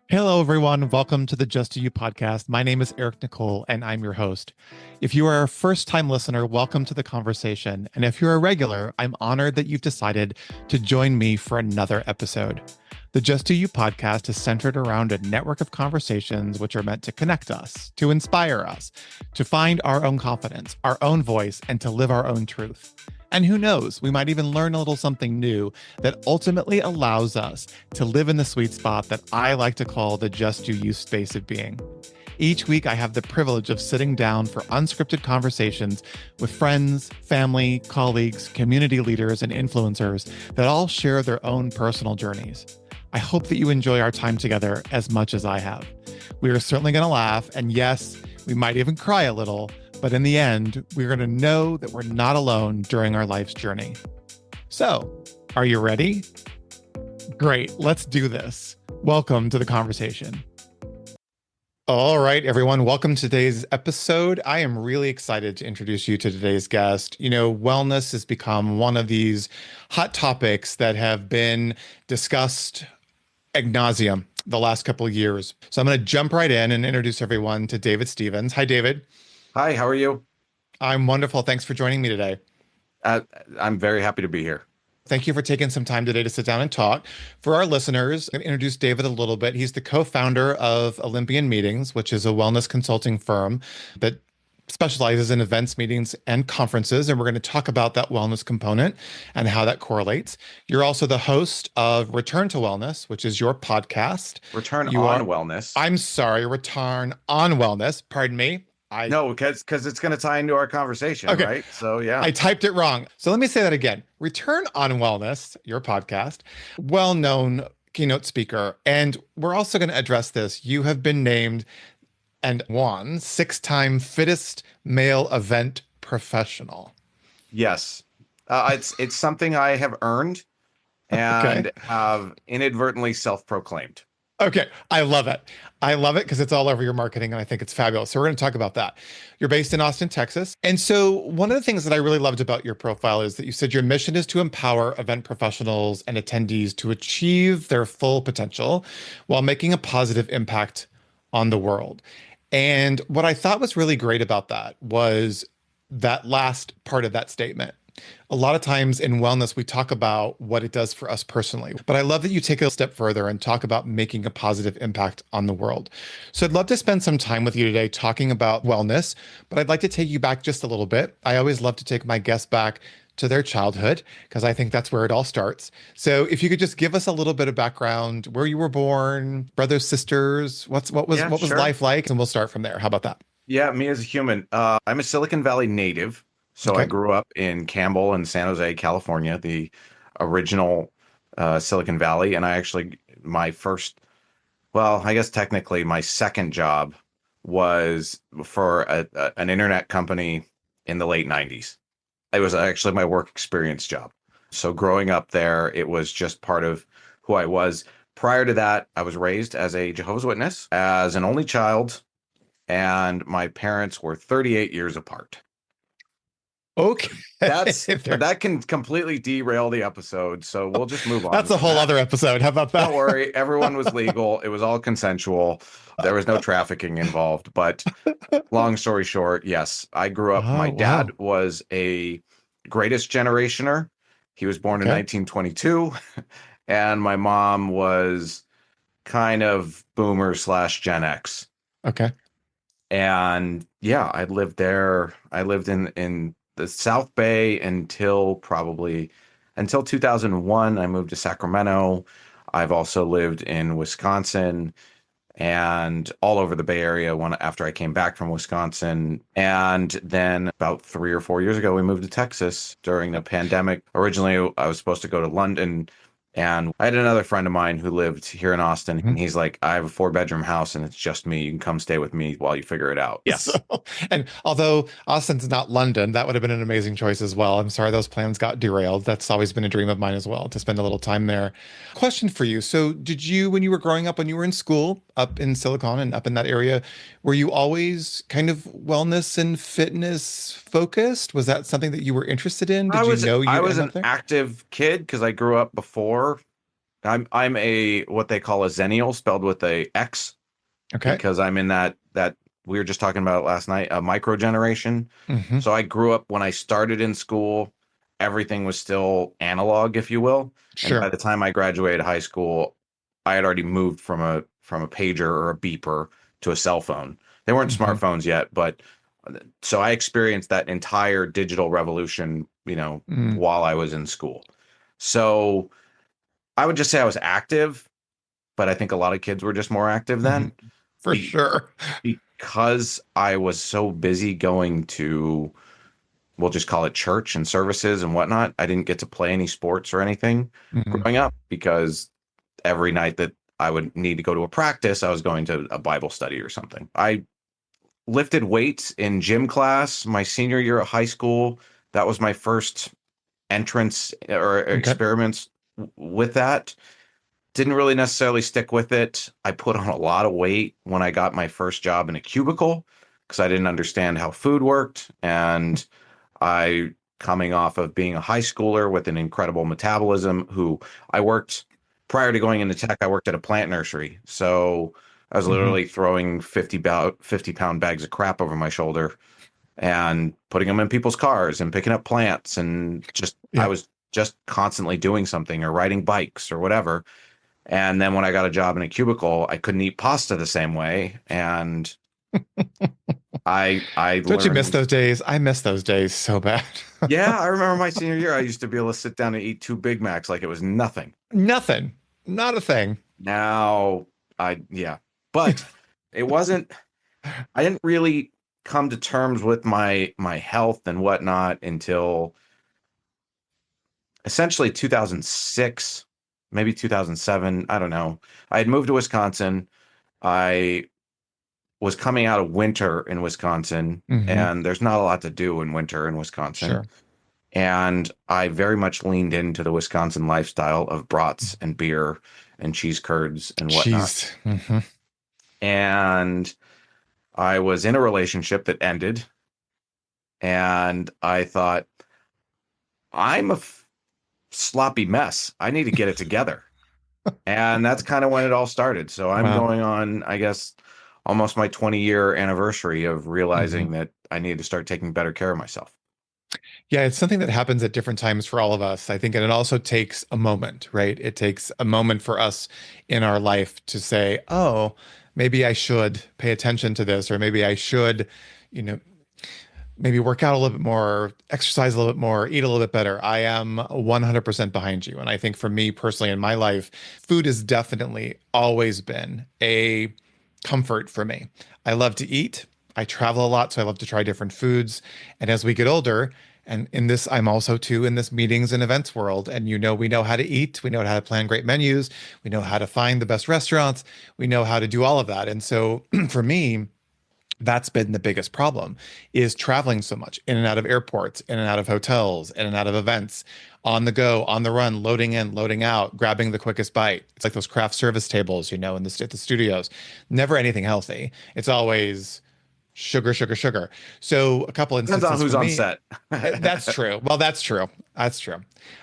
Hello, everyone. Welcome to the Just Do You podcast. My name is Eric Nicole, and I'm your host. If you are a first time listener, welcome to the conversation. And if you're a regular, I'm honored that you've decided to join me for another episode. The Just Do You podcast is centered around a network of conversations which are meant to connect us, to inspire us, to find our own confidence, our own voice, and to live our own truth. And who knows, we might even learn a little something new that ultimately allows us to live in the sweet spot that I like to call the Just Do You space of being. Each week, I have the privilege of sitting down for unscripted conversations with friends, family, colleagues, community leaders, and influencers that all share their own personal journeys. I hope that you enjoy our time together as much as I have. We are certainly going to laugh, and yes, we might even cry a little, but in the end, we're going to know that we're not alone during our life's journey. So, are you ready? Great, let's do this. Welcome to the conversation. All right, everyone, welcome to today's episode. I am really excited to introduce you to today's guest. You know, wellness has become one of these hot topics that have been discussed ad nauseum the last couple of years. So I'm going to jump right in and introduce everyone to David Stevens. Hi, David. Hi, how are you? I'm wonderful. Thanks for joining me today. I'm very happy to be here. Thank you for taking some time today to sit down and talk. For our listeners, I'm going to introduce David a little bit. He's the co-founder of Olympian Meetings, which is a wellness consulting firm that specializes in events, meetings, and conferences. And we're going to talk about that wellness component and how that correlates. You're also the host of Return to Wellness, which is your podcast. Return You on are, Wellness. I'm sorry, Return on Wellness. Pardon me. No, because it's going to tie into our conversation, Okay. right? So yeah. I typed it wrong. So let me say that again. Return on Wellness, your podcast, well-known keynote speaker. And we're also going to address this. You have been named and won six-time fittest male event professional. Yes. It's something I have earned and have inadvertently self-proclaimed. Okay, I love it. I love it because it's all over your marketing and I think it's fabulous. So we're going to talk about that. You're based in Austin, Texas. And so one of the things that I really loved about your profile is that you said your mission is to empower event professionals and attendees to achieve their full potential while making a positive impact on the world. And what I thought was really great about that was that last part of that statement. A lot of times in wellness, we talk about what it does for us personally, but I love that you take it a step further and talk about making a positive impact on the world. So I'd love to spend some time with you today talking about wellness, but I'd like to take you back just a little bit. I always love to take my guests back to their childhood because I think that's where it all starts. So if you could just give us a little bit of background, where you were born, brothers, sisters, what was Sure. life like, and we'll start from there. How about that? Yeah, me as a human. I'm a Silicon Valley native. So I Okay. grew up in Campbell and San Jose, California, the original Silicon Valley. And my first, well, I guess technically my second job was for an internet company in the late 90s. It was actually my work experience job. So growing up there, it was just part of who I was. Prior to that, I was raised as a Jehovah's Witness, as an only child, and my parents were 38 years apart. Okay. That can completely derail the episode, so we'll just move on. That's a whole other episode. How about that? Don't worry, everyone was legal. It was all consensual. There was no trafficking involved. But long story short, yes, I grew up. My dad was a greatest generationer. He was born in 1922, and my mom was kind of boomer / Gen X. Okay. And yeah, I lived there. I lived in the South Bay until 2001. I moved to Sacramento. I've also lived in Wisconsin and all over the Bay Area after I came back from Wisconsin. And then about 3 or 4 years ago, we moved to Texas during the pandemic. Originally, I was supposed to go to London. And I had another friend of mine who lived here in Austin. And he's like, I have a 4-bedroom house and it's just me. You can come stay with me while you figure it out. Yes. And although Austin's not London, that would have been an amazing choice as well. I'm sorry those plans got derailed. That's always been a dream of mine as well, to spend a little time there. Question for you. So did you, when you were growing up, when you were in school up in Silicon and up in that area, were you always kind of wellness and fitness focused? Was that something that you were interested in? Did you know you I was ended an up there? active kid because I grew up before I'm a what they call a Xennial, spelled with a X, Okay. because I'm in that we were just talking about it last night, a micro generation. Hmm. So I grew up when I started in school, everything was still analog, if you will. And by Sure. the time I graduated high school, I had already moved from a pager or a beeper to a cell phone. They weren't Hmm. smartphones yet, but so I experienced that entire digital revolution, Hmm. while I was in school. So I would just say I was active, but I think a lot of kids were just more active Hmm. then For be, sure. because I was so busy going to, we'll just call it church and services and whatnot. I didn't get to play any sports or anything Hmm. growing up because every night that I would need to go to a practice, I was going to a Bible study or something. I lifted weights in gym class my senior year of high school. That was my first entrance or Okay. experiments with that. Didn't really necessarily stick with it. I put on a lot of weight when I got my first job in a cubicle because I didn't understand how food worked. And I, coming off of being a high schooler with an incredible metabolism, who I worked prior to going into tech, I worked at a plant nursery. So I was Hmm. literally throwing 50-pound bags of crap over my shoulder and putting them in people's cars and picking up plants. And just, I Yeah. was just constantly doing something or riding bikes or whatever. And then when I got a job in a cubicle, I couldn't eat pasta the same way. And I Don't you miss learned, those days? I miss those days so bad. yeah, I remember my senior year, I used to be able to sit down and eat two Big Macs like it was nothing. Nothing. Not a thing. Now yeah. But it wasn't, I didn't really come to terms with my health and whatnot until essentially 2006, maybe 2007. I don't know. I had moved to Wisconsin. I was coming out of winter in Wisconsin, Hmm. and there's not a lot to do in winter in Wisconsin. Sure. And I very much leaned into the Wisconsin lifestyle of brats and beer and cheese curds and whatnot. Cheese. Hmm. And I was in a relationship that ended, and I thought, I'm a sloppy mess. I need to get it together. And that's kind of when it all started. So I'm Wow. going on, I guess, almost my 20-year anniversary of Hmm. realizing that I need to start taking better care of myself. Yeah, it's something that happens at different times for all of us, I think. And it also takes a moment, right? It takes a moment for us in our life to say, oh, maybe I should pay attention to this, or maybe I should, you know, maybe work out a little bit more, exercise a little bit more, eat a little bit better. I am 100% behind you. And I think for me personally in my life, food has definitely always been a comfort for me. I love to eat. I travel a lot, so I love to try different foods. And as we get older, and in this, I'm also too in this meetings and events world. And we know how to eat, we know how to plan great menus, we know how to find the best restaurants, we know how to do all of that. And so for me, that's been the biggest problem is traveling so much in and out of airports, in and out of hotels, in and out of events, on the go, on the run, loading in, loading out, grabbing the quickest bite. It's like those craft service tables, in at the studios. Never anything healthy. It's always sugar, sugar, sugar. So a couple Depends on instances who's for on me. set. That's true. Well, that's true. That's true.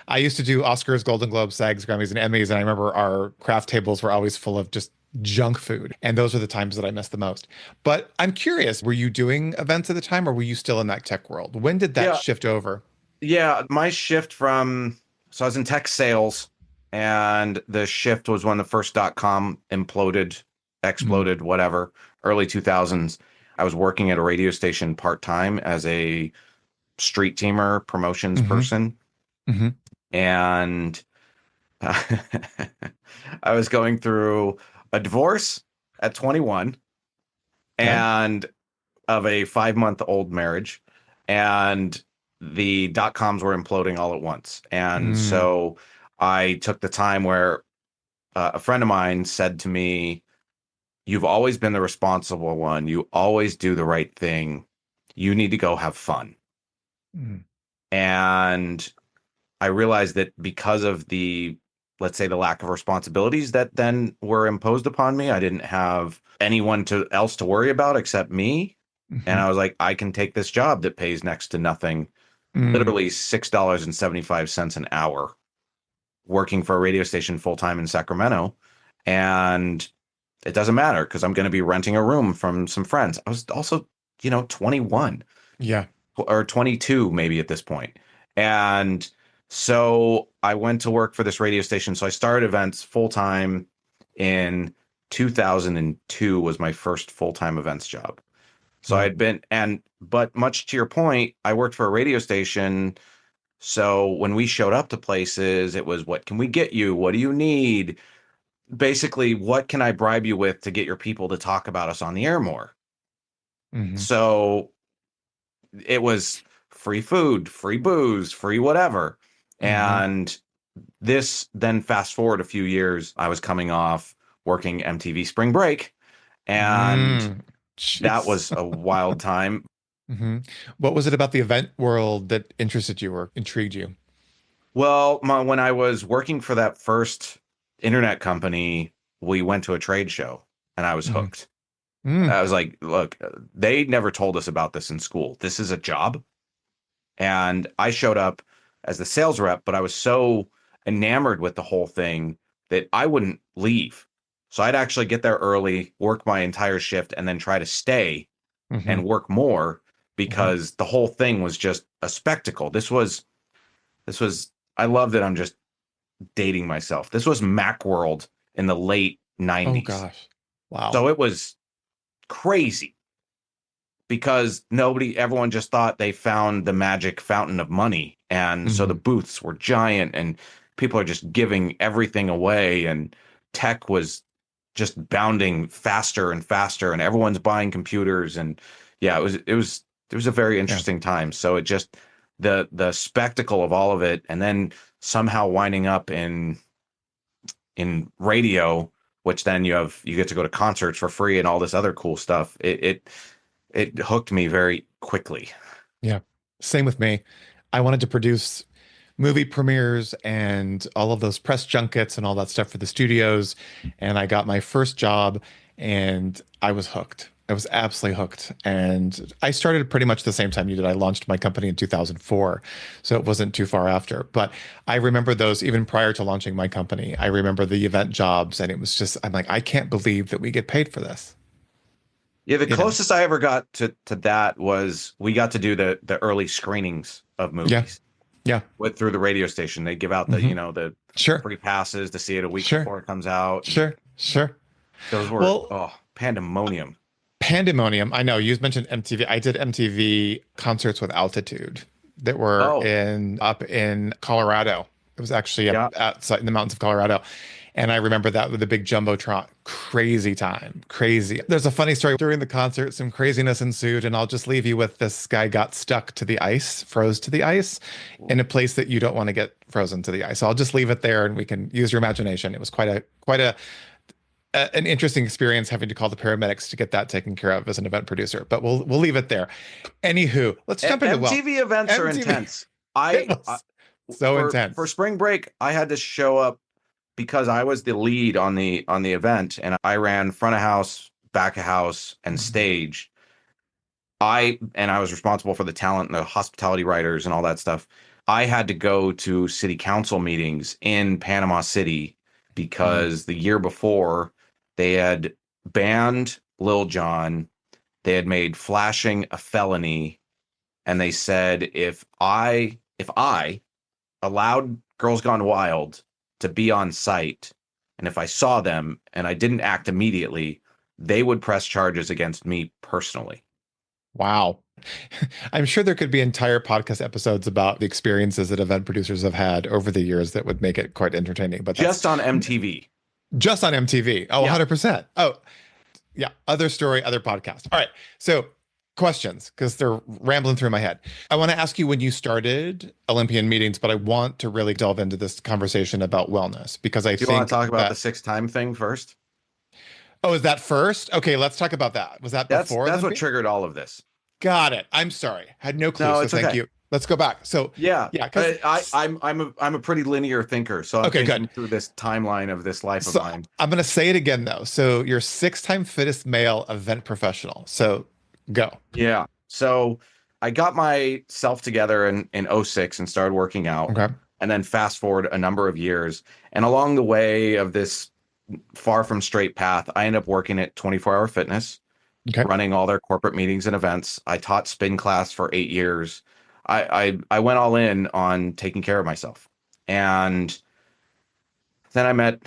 I used to do Oscars, Golden Globes, SAGs, Grammys, and Emmys, and I remember our craft tables were always full of just junk food. And those are the times that I miss the most. But I'm curious, were you doing events at the time or were you still in that tech world? When did that Yeah, shift over? yeah. My shift from, so I was in tech sales, and the shift was when the first .com imploded, Mm, exploded, whatever, early 2000s. I was working at a radio station part-time as a street teamer promotions hmm. person. Hmm. And I was going through a divorce at 21 Okay. and of a 5-month-old marriage, and the .coms were imploding all at once. And Mm, so I took the time where a friend of mine said to me, "You've always been the responsible one. You always do the right thing. You need to go have fun." mm, And I realized that because of the, let's say, the lack of responsibilities that then were imposed upon me, I didn't have anyone to else to worry about except me. And mhm, I was like, I can take this job that pays next to nothing, mm, literally $6.75 an hour. working for a radio station full time in Sacramento. And it doesn't matter because I'm going to be renting a room from some friends. I was also, 21 Yeah. or 22 maybe at this point. And so I went to work for this radio station. So I started events full time in 2002 was my first full time events job. So I Yeah. had been, but much to your point, I worked for a radio station. So when we showed up to places, it was, what can we get you? What do you need? Basically, what can I bribe you with to get your people to talk about us on the air more? Hmm. So it was free food, free booze, free whatever. Hmm. And this then fast forward a few years, I was coming off working MTV Spring Break, and Mm. that Jeez. was a wild time. Hmm. What was it about the event world that interested you or intrigued you? Well, when I was working for that first internet company, we went to a trade show and I was Hmm. hooked. Mm. I was like, look, they never told us about this in school. This is a job. And I showed up as the sales rep, but I was so enamored with the whole thing that I wouldn't leave. So I'd actually get there early, work my entire shift, and then try to stay Hmm. and work more Hmm. because the whole thing was just a spectacle. I love that I'm just dating myself. This was Macworld in the late Oh 90s. gosh. Wow. So it was crazy because everyone just thought they found the magic fountain of money. And so the Hmm. booths were giant and people are just giving everything away. And tech was just bounding faster and faster and everyone's buying computers. And yeah, it was a very Yeah. interesting time. So it just, the spectacle of all of it. And then somehow winding up in radio, which then you get to go to concerts for free and all this other cool stuff. It hooked me very quickly. Yeah. Same with me. I wanted to produce movie premieres and all of those press junkets and all that stuff for the studios. And I got my first job and I was hooked. I was absolutely hooked. And I started pretty much the same time you did. I launched my company in 2004. So it wasn't too far after. But I remember those even prior to launching my company. I remember the event jobs. And it was just, I'm like, I can't believe that we get paid for this. Yeah, the You know? closest I ever got to that was we got to do the early screenings of Yeah. movies Yeah. with through the radio station. They give out Hmm. the Sure. free passes to see it a week Sure. before it comes out, and Sure. Sure. those were Well, pandemonium. Pandemonium. I know you mentioned MTV. I did MTV concerts with altitude that were Oh, in up in Colorado. It was actually up yeah. outside in the mountains of Colorado. And I remember that with the big jumbotron. Crazy time. Crazy. There's a funny story during the concert, some craziness ensued, and I'll just leave you with this guy got stuck to the ice, froze to the ice in a place that you don't want to get frozen to the ice. So I'll just leave it there and we can use your imagination. It was an interesting experience having to call the paramedics to get that taken care of as an event producer. But we'll leave it there. Anywho, let's jump into MTV events are MTV. intense. It I was so for intense. spring break, I had to show up because I was the lead on the event and I ran front of house, back of house, and Mhm. stage. I was responsible for the talent and the hospitality writers and all that stuff. I had to go to city council meetings in Panama City Mhm. because the year before they had banned Lil Jon, they had made flashing a felony, and they said if I allowed Girls Gone Wild to be on site, and if I saw them and I didn't act immediately, they would press charges against me personally. Wow. I'm sure there could be entire podcast episodes about the experiences that event producers have had over the years that would make it quite entertaining, but that's Just on MTV. just on MTV. Oh, Yeah. 100%. Oh, yeah, other story, other podcast. All right. So, questions, because they're rambling through my head. I want to ask you when you started Olympian meetings, but I want to really delve into this conversation about wellness because I Do you want to think talk about the that, six time thing first? oh, is that first? Okay, let's talk about that. Was that before That's what Olympia? triggered all of this. Got it. I'm sorry. Had no clue. No, So, it's thank okay. you. Let's go back. So, Yeah, yeah, because, I'm a pretty linear thinker, so I'm okay, good. thinking through this timeline of this life of So, mine. I'm going to say it again, though. So, you're six-time fittest male event professional. So, go. Yeah. So I got myself together in '06 and started working out. Okay. and then fast forward a number of years. And along the way of this far from straight path, I ended up working at 24 Hour Fitness, Okay. running all their corporate meetings and events. I taught spin class for 8 years. I went all in on taking care of myself. And then I met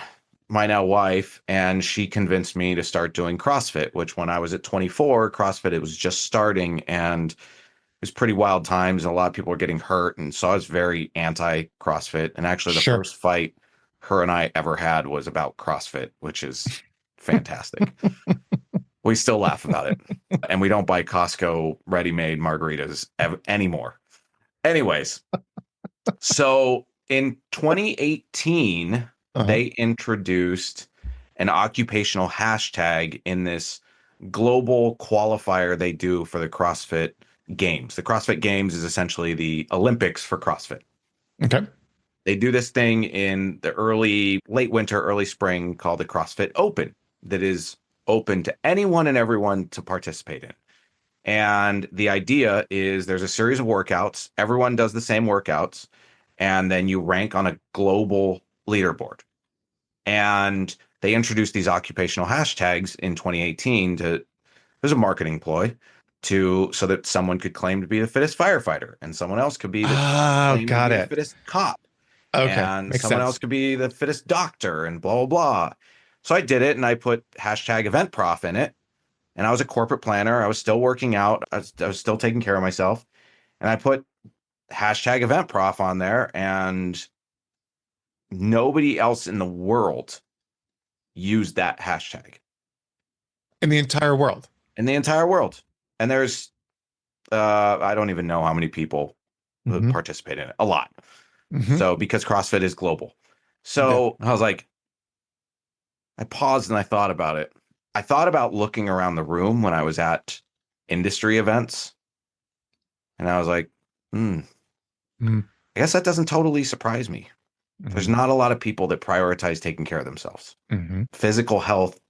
my now wife, and she convinced me to start doing CrossFit, which when I was at 24, CrossFit, it was just starting, and it was pretty wild times, and a lot of people were getting hurt. And so I was very anti CrossFit. And actually, the Sure. first fight her and I ever had was about CrossFit, which is fantastic. We still laugh about it. And we don't buy Costco ready-made margaritas anymore. Anyways, so in 2018, Uh-huh. they introduced an occupational hashtag in this global qualifier they do for the CrossFit Games. The CrossFit Games is essentially the Olympics for CrossFit. Okay. They do this thing in the late winter, early spring called the CrossFit Open that is open to anyone and everyone to participate in. And the idea is there's a series of workouts. Everyone does the same workouts, and then you rank on a global leaderboard. And they introduced these occupational hashtags in 2018 to as a marketing ploy to so that someone could claim to be the fittest firefighter, and someone else could be the Oh, claim to got be the it. fittest cop, Okay. and Makes someone else sense. could be the fittest doctor, and blah blah blah. So I did it, and I put hashtag event prof in it, and I was a corporate planner. I was still working out. I was still taking care of myself. And I put hashtag event prof on there, and nobody else in the world used that hashtag In the entire world. in the entire world. And there's, I don't even know how many people who Hmm. participate in it. A lot. Hmm. So because CrossFit is global. Yeah. So I was like, I paused and I thought about it. I thought about looking around the room when I was at industry events. And I was like, Mm-hmm. I guess that doesn't totally surprise me. There's Hmm. not a lot of people that prioritize taking care of themselves. Hmm. Physical health,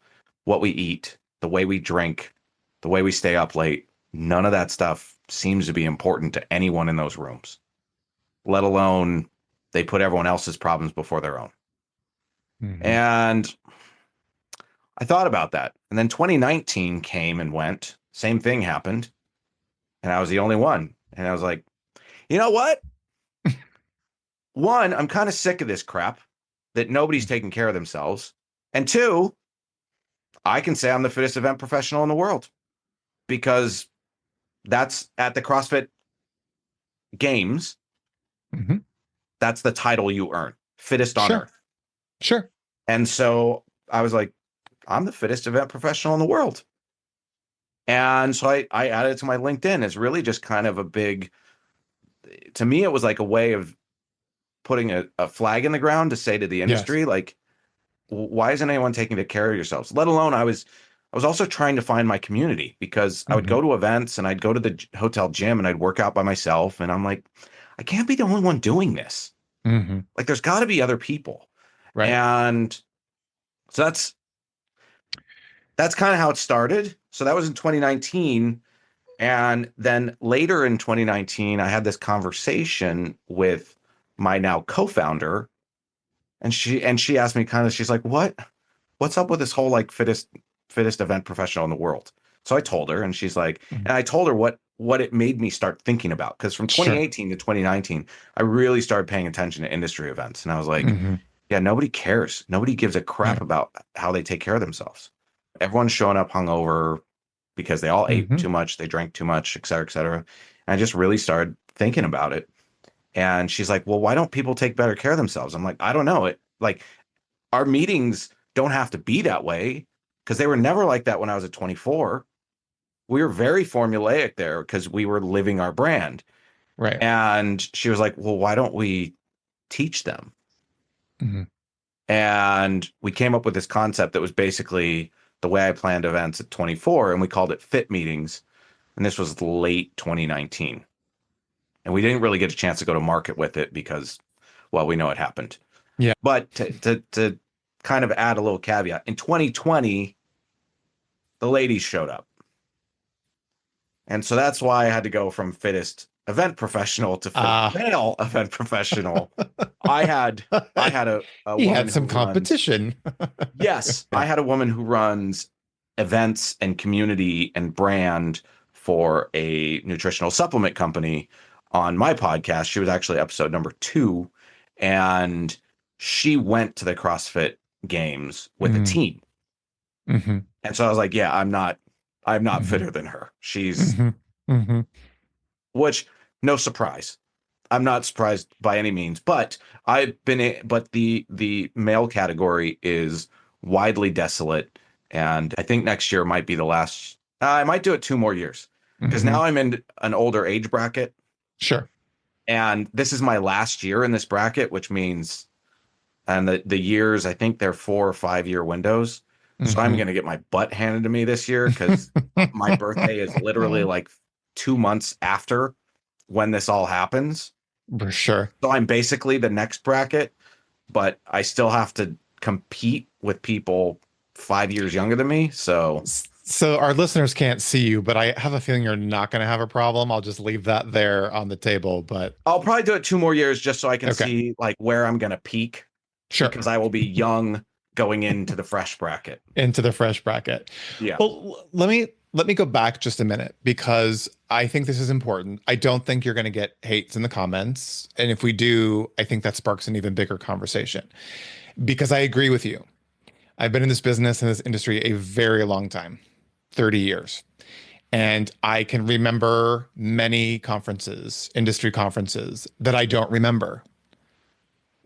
what we eat, the way we drink, the way we stay up late, none of that stuff seems to be important to anyone in those rooms, let alone they put everyone else's problems before their own. Hmm. And I thought about that. And then 2019 came and went. Same thing happened. And I was the only one. And I was like, you know what? One, I'm kind of sick of this crap that nobody's taking care of themselves. And two, I can say I'm the fittest event professional in the world because that's at the CrossFit Games. Hmm. That's the title you earn, fittest on Sure. earth. Sure. And so I was like, I'm the fittest event professional in the world. And so I added it to my LinkedIn as really just kind of a big, to me, it was like a way of putting a flag in the ground to say to the Yes. industry, like, why isn't anyone taking care of yourselves? Let alone I was also trying to find my community because I would Hmm. go to events and I'd go to the hotel gym and I'd work out by myself. And I'm like, I can't be the only one doing this. Hmm. Like, there's got to be other people. Right. And so that's kind of how it started. So that was in 2019. And then later in 2019, I had this conversation with my now co-founder, and she asked me kind of, she's like, what's up with this whole like fittest event professional in the world? So I told her, and she's like, Mhm. and I told her what it made me start thinking about, because from Sure. 2018 to 2019, I really started paying attention to industry events, and I was like, Hmm. yeah, nobody cares. Nobody gives a crap Yeah. about how they take care of themselves. Everyone's showing up hungover because they all ate Hmm. too much, they drank too much, et cetera, et cetera. And I just really started thinking about it. And she's like, well, why don't people take better care of themselves? I'm like, I don't know. It like our meetings don't have to be that way because they were never like that when I was at 24. We were very formulaic there because we were living our brand. Right. And she was like, well, why don't we teach them? Hmm. And we came up with this concept that was basically the way I planned events at 24, and we called it Fit Meetings. And this was late 2019. And we didn't really get a chance to go to market with it because, well, we know it happened. Yeah. But to kind of add a little caveat, in 2020, the ladies showed up. And so that's why I had to go from fittest event professional to fit a Ah, male event professional. I had I had a he woman had who some runs competition. yes, I Yeah. had a woman who runs events and community and brand for a nutritional supplement company on my podcast. She was actually episode number 2, and she went to the CrossFit games with a Mm, team. hmm And so I was like, yeah, I'm not hmm fitter than her. She's hmm hmm which no surprise. I'm not surprised by any means, but but the male category is widely desolate, and I think next year might be the last. I might do it 2 more years because hmm now I'm in an older age bracket, Sure. and this is my last year in this bracket, which means and the years I think they're 4 or 5 year windows. So I'm hmm gonna get my butt handed to me this year because my birthday is literally like 2 months after when this all happens. For sure. So I'm basically the next bracket, but I still have to compete with people 5 years younger than me. So So our listeners can't see you, but I have a feeling you're not going to have a problem. I'll just leave that there on the table. But I'll probably do it 2 more years just so I can okay, see like where I'm gonna peak sure. because I will be young going into the fresh bracket. Into the fresh bracket. Yeah. Well, let me go back just a minute because I think this is important. I don't think you're going to get hates in the comments, and if we do, I think that sparks an even bigger conversation because I agree with you. I've been in this business and this industry a very long time, 30 years. And I can remember many conferences, industry conferences that I don't remember.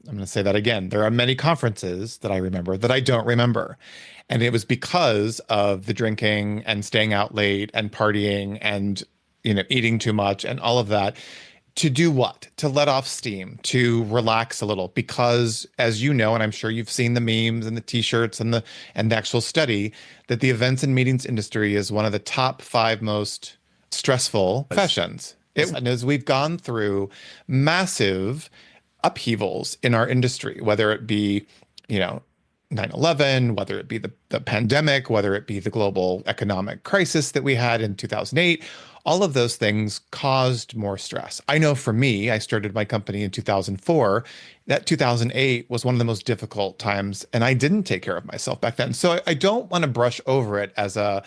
I'm going to say that again. There are many conferences that I remember that I don't remember. And it was because of the drinking and staying out late and partying and, eating too much and all of that. To do what? To let off steam, to relax a little, because as you know, and I'm sure you've seen the memes and the t-shirts and the actual study, that the events and meetings industry is one of the top 5 most stressful As, professions. as And as we've gone through massive upheavals in our industry, whether it be, you know, 9/11, whether it be the pandemic, whether it be the global economic crisis that we had in 2008, all of those things caused more stress. I know for me, I started my company in 2004. That 2008 was one of the most difficult times, and I didn't take care of myself back then. So I don't want to brush over it as a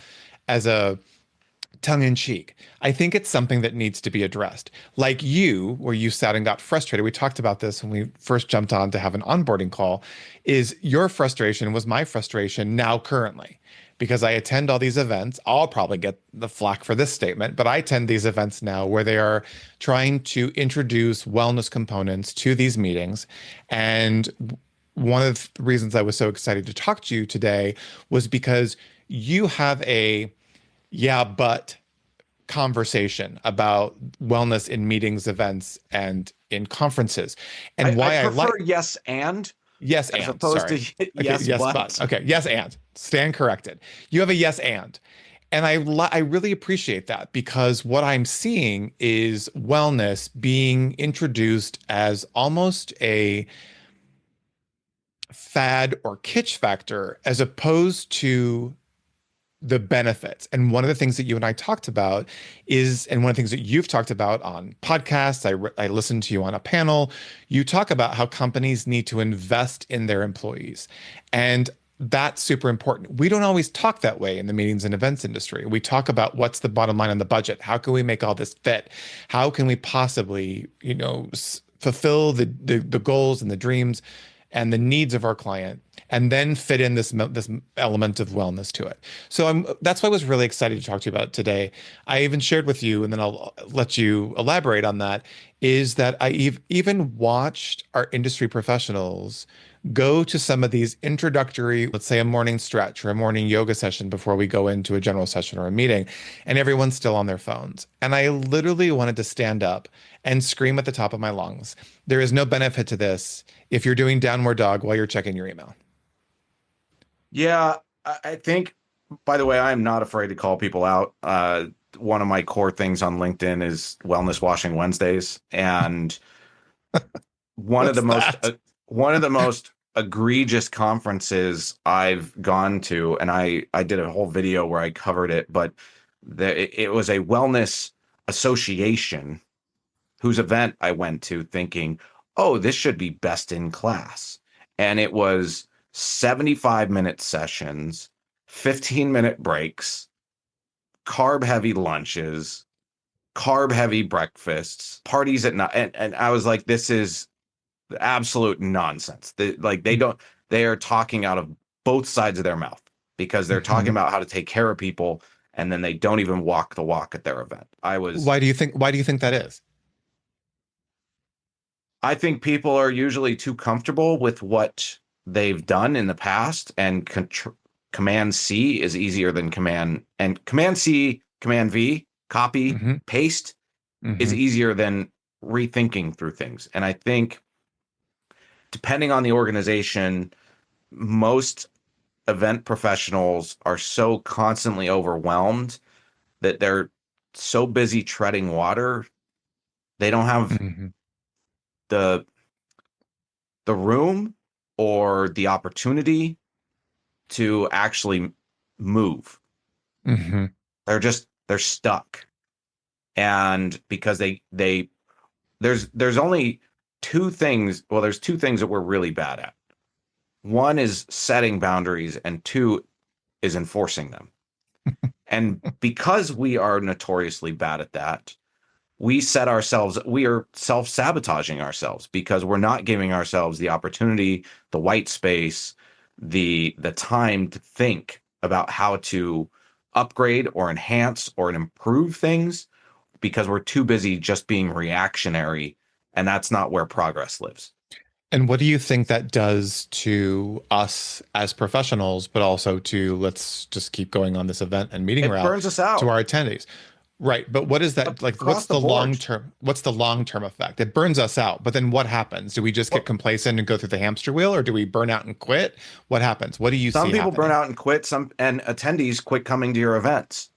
tongue in cheek. I think it's something that needs to be addressed. Like you, where you sat and got frustrated. We talked about this when we first jumped on to have an onboarding call, is your frustration was my frustration now currently. Because I attend all these events, I'll probably get the flack for this statement, but I attend these events now where they are trying to introduce wellness components to these meetings. And one of the reasons I was so excited to talk to you today was because you have a yeah, but conversation about wellness in meetings, events, and in conferences. And I why I prefer like yes and yes as and, opposed sorry. to Okay, yes yes, but. but. Okay, yes and. Stand corrected. You have a yes and. And I really appreciate that because what I'm seeing is wellness being introduced as almost a fad or kitsch factor as opposed to the benefits. And one of the things that you and I talked about is, and one of the things that you've talked about on podcasts, I listened to you on a panel, you talk about how companies need to invest in their employees. And that's super important. We don't always talk that way in the meetings and events industry. We talk about what's the bottom line on the budget? How can we make all this fit? How can we possibly, fulfill the goals and the dreams and the needs of our client, and then fit in this element of wellness to it. So that's why I was really excited to talk to you about it today. I even shared with you, and then I'll let you elaborate on that, is that I even watched our industry professionals go to some of these introductory, let's say a morning stretch or a morning yoga session before we go into a general session or a meeting, and everyone's still on their phones. And I literally wanted to stand up and scream at the top of my lungs. There is no benefit to this if you're doing downward dog while you're checking your email. Yeah, I think, by the way, I'm not afraid to call people out. One of my core things on LinkedIn is Wellness Washing Wednesdays. And one of the What's most, that? one of the most egregious conferences I've gone to, and I did a whole video where I covered it, but it was a wellness association whose event I went to thinking, oh, this should be best in class. And it was 75-minute sessions, 15-minute breaks, carb heavy lunches, carb heavy breakfasts, parties at night. And I was like, this is absolute nonsense. They are talking out of both sides of their mouth because they're talking Mhm. about how to take care of people and then they don't even walk the walk at their event. Why do you think that is? I think people are usually too comfortable with what they've done in the past, and Command C is easier than Command C, Command V, copy, Hmm. paste is Hmm. easier than rethinking through things. And I think depending on the organization, most event professionals are so constantly overwhelmed that they're so busy treading water, they don't have Hmm. the room or the opportunity to actually move. Hmm. They're stuck. And because they there's only two things, well, there's two things that we're really bad at. One is setting boundaries and two is enforcing them. And because we are notoriously bad at that, we are self-sabotaging ourselves because we're not giving ourselves the opportunity, the white space, the time to think about how to upgrade or enhance or improve things because we're too busy just being reactionary, and that's not where progress lives. And what do you think that does to us as professionals, but also to, let's just keep going on this event and meeting It route, burns us to out our attendees? Right. But what is that like? across the board. What's the long-term effect? It burns us out, but then what happens? Do we just get Well, complacent and go through the hamster wheel, or do we burn out and quit? What happens? What do you some see people burn happening? out and quit, some and attendees quit coming to your events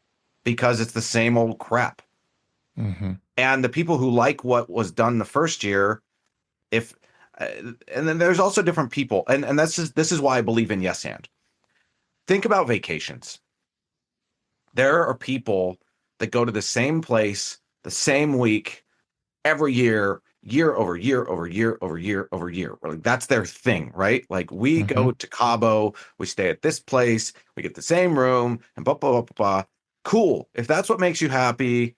because it's the same old crap. Hmm. And the people who like what was done the first year, if uh, and then there's also different people, and this is why I believe in yes and. Think about vacations. There are people that go to the same place the same week every year, year over year over year over year over year. Like that's their thing, right? Like we Hmm. go to Cabo, we stay at this place, we get the same room, and blah blah blah blah. Blah. Cool. If that's what makes you happy,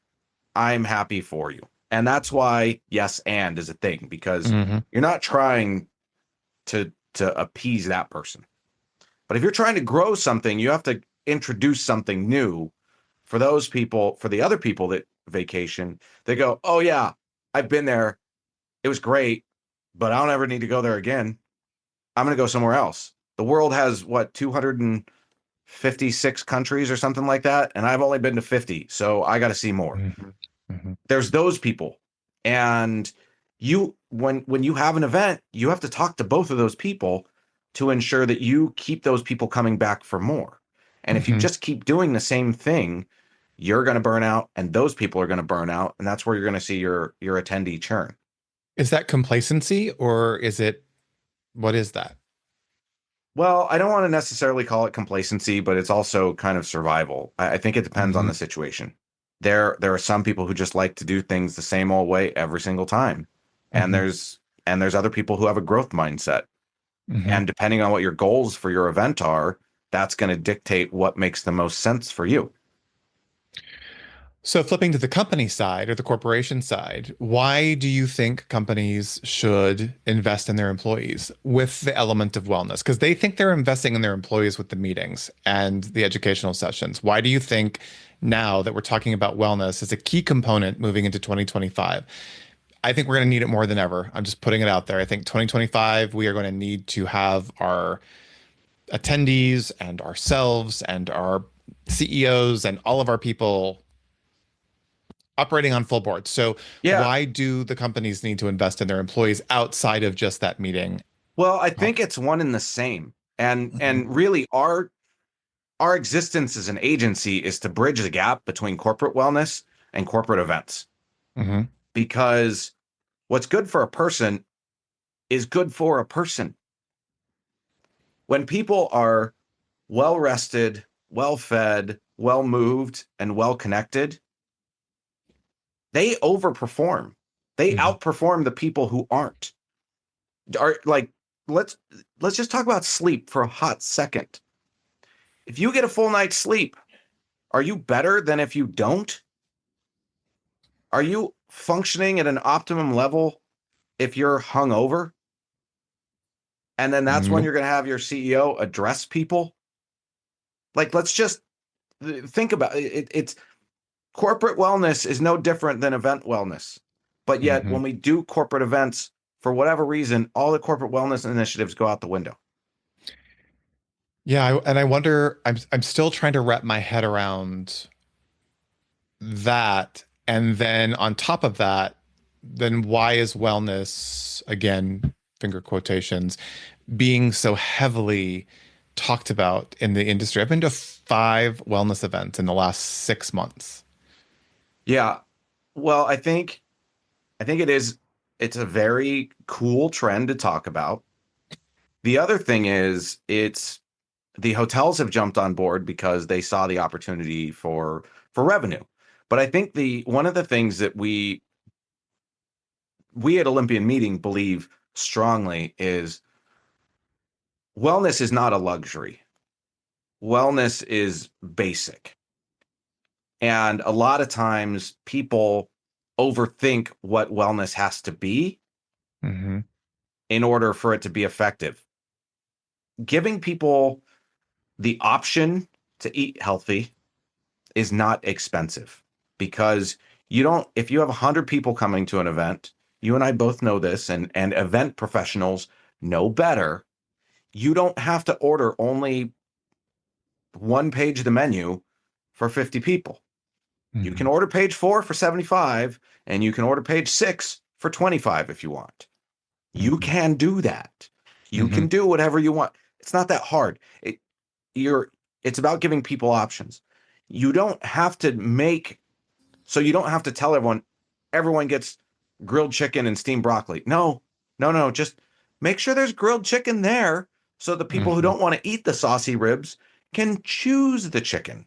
I'm happy for you. And that's why yes and is a thing, because Hmm. you're not trying to appease that person. But if you're trying to grow something, you have to introduce something new for those people, for the other people that vacation. They go, "Oh yeah, I've been there. It was great, but I don't ever need to go there again. I'm going to go somewhere else." The world has what, 256 countries or something like that, and I've only been to 50, so I got to see more. Hmm. Hmm. There's those people. And when you have an event, you have to talk to both of those people to ensure that you keep those people coming back for more. And if you Hmm. just keep doing the same thing, you're going to burn out and those people are going to burn out, and that's where you're going to see your attendee churn. Is that complacency, or what is that? Well, I don't want to necessarily call it complacency, but it's also kind of survival. I think it depends on Hmm. the situation. There are some people who just like to do things the same old way every single time. And Hmm. there's other people who have a growth mindset. Hmm. And depending on what your goals for your event are, that's going to dictate what makes the most sense for you. So, flipping to the company side or the corporation side, why do you think companies should invest in their employees with the element of wellness? Because they think they're investing in their employees with the meetings and the educational sessions. Why do you think now that we're talking about wellness as a key component moving into 2025? I think we're going to need it more than ever. I'm just putting it out there. I think 2025, we are going to need to have our attendees and ourselves and our CEOs and all of our people operating on full board. So Yeah. why do the companies need to invest in their employees outside of just that meeting Well, I think conference? it's one and the same. Hmm. And really our existence as an agency is to bridge the gap between corporate wellness and corporate events. Hmm. Because what's good for a person is good for a person. When people are well rested, well fed, well moved, and well connected, they overperform. They Hmm. outperform the people who aren't. Are like let's let's just talk about sleep for a hot second. If you get a full night's sleep, are you better than if you don't? Are you functioning at an optimum level if you're hungover? And then that's when Nope. you're going to have your CEO address people? Like, let's just think about it. It's corporate wellness is no different than event wellness. But yet, Hmm. when we do corporate events, for whatever reason, all the corporate wellness initiatives go out the window. Yeah, and I wonder, I'm still trying to wrap my head around that. And then on top of that, then why is wellness, again, finger quotations, being so heavily talked about in the industry? I've been to 5 wellness events in the last 6 months. Yeah. Well, I think it's a very cool trend to talk about. The other thing is it's the hotels have jumped on board because they saw the opportunity for revenue. But I think the one of the things that we at Olympian Meeting believe strongly is wellness is not a luxury. Wellness is basic. And a lot of times people overthink what wellness has to be Hmm. in order for it to be effective. Giving people the option to eat healthy is not expensive because you don't, if you have 100 people coming to an event, you and I both know this, and event professionals know better. You don't have to order only one page of the menu for 50 people. You can Hmm. order page 4 for 75, and you can order page 6 for 25 if you want. You Hmm. can do that. You Hmm. can do whatever you want. It's not that hard. You're it's about giving people options. You don't have to make So you don't have to tell everyone gets grilled chicken and steamed broccoli. No, no, no. Just make sure there's grilled chicken there so the people who Hmm. don't want to eat the saucy ribs can choose the chicken.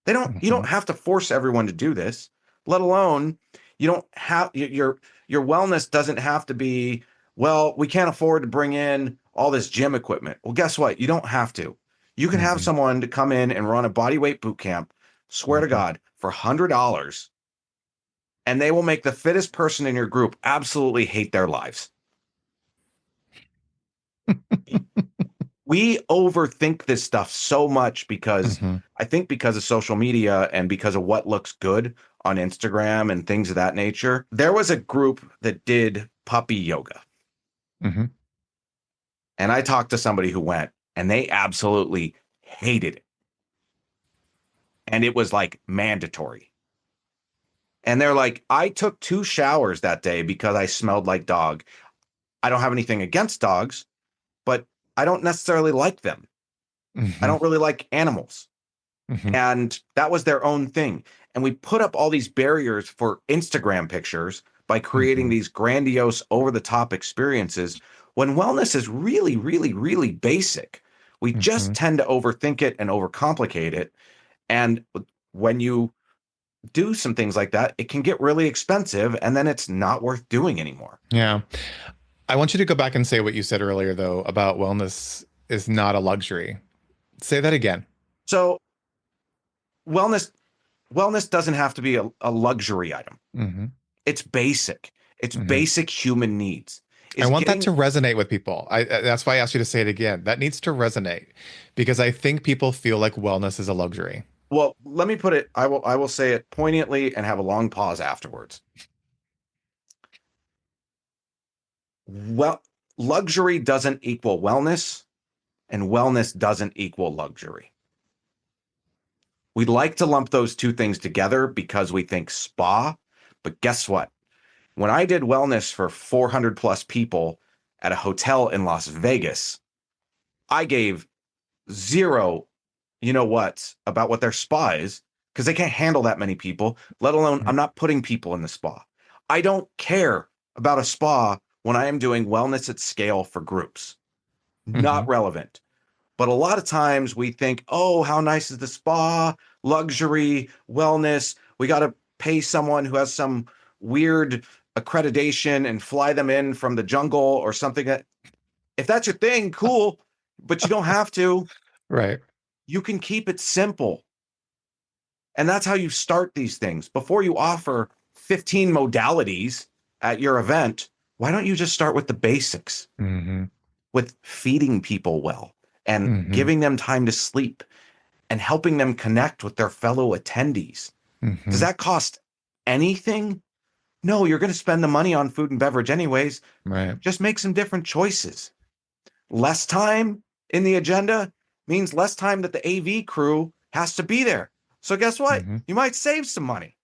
You Hmm. don't have to force everyone to do this, let alone you don't have your wellness doesn't have to be, well, we can't afford to bring in all this gym equipment. Well, guess what? You don't have to. You can have Hmm. someone to come in and run a body weight boot camp, swear to Hmm. God, for $100, and they will make the fittest person in your group absolutely hate their lives. We overthink this stuff so much because Hmm. I think because of social media and because of what looks good on Instagram and things of that nature. There was a group that did puppy yoga, Hmm. and I talked to somebody who went, and they absolutely hated it. And it was like mandatory. And they're like, I took 2 showers that day because I smelled like dog. I don't have anything against dogs, but I don't necessarily like them. I Hmm. don't really like animals. Hmm. And that was their own thing. And we put up all these barriers for Instagram pictures by creating Hmm. these grandiose, over the top experiences when wellness is really, really, really basic. We just Hmm. tend to overthink it and overcomplicate it. And when you do some things like that, it can get really expensive and then it's not worth doing anymore. Yeah. I want you to go back and say what you said earlier, though, about wellness is not a luxury. Say that again. So wellness wellness doesn't have to be a luxury item. Hmm. It's basic. It's Hmm. basic human needs. I Is want that to getting resonate with people. That's why I asked you to say it again. That needs to resonate because I think people feel like wellness is a luxury. Well, let me put it, I will say it poignantly and have a long pause afterwards. Well, luxury doesn't equal wellness, and wellness doesn't equal luxury. We like to lump those two things together because we think spa, but guess what? When I did wellness for 400 plus people at a hotel in Las Vegas, I gave zero, you know what, about what their spa is because they can't handle that many people, let alone I'm not putting people in the spa. I don't care about a spa when I am doing wellness at scale for groups. Hmm. Not relevant. But a lot of times we think, oh, how nice is the spa? Luxury, wellness. We got to pay someone who has some weird accreditation and fly them in from the jungle or something. If that's your thing, cool, but you don't have to. Right. You can keep it simple. And that's how you start these things. Before you offer 15 modalities at your event, why don't you just start with the basics, Mm-hmm. with feeding people well and Mm-hmm. giving them time to sleep and helping them connect with their fellow attendees? Does Mm-hmm. that cost anything? No, you're going to spend the money on food and beverage anyways. Right. Just make some different choices. Less time in the agenda means less time that the AV crew has to be there. So guess what? Mm-hmm. You might save some money.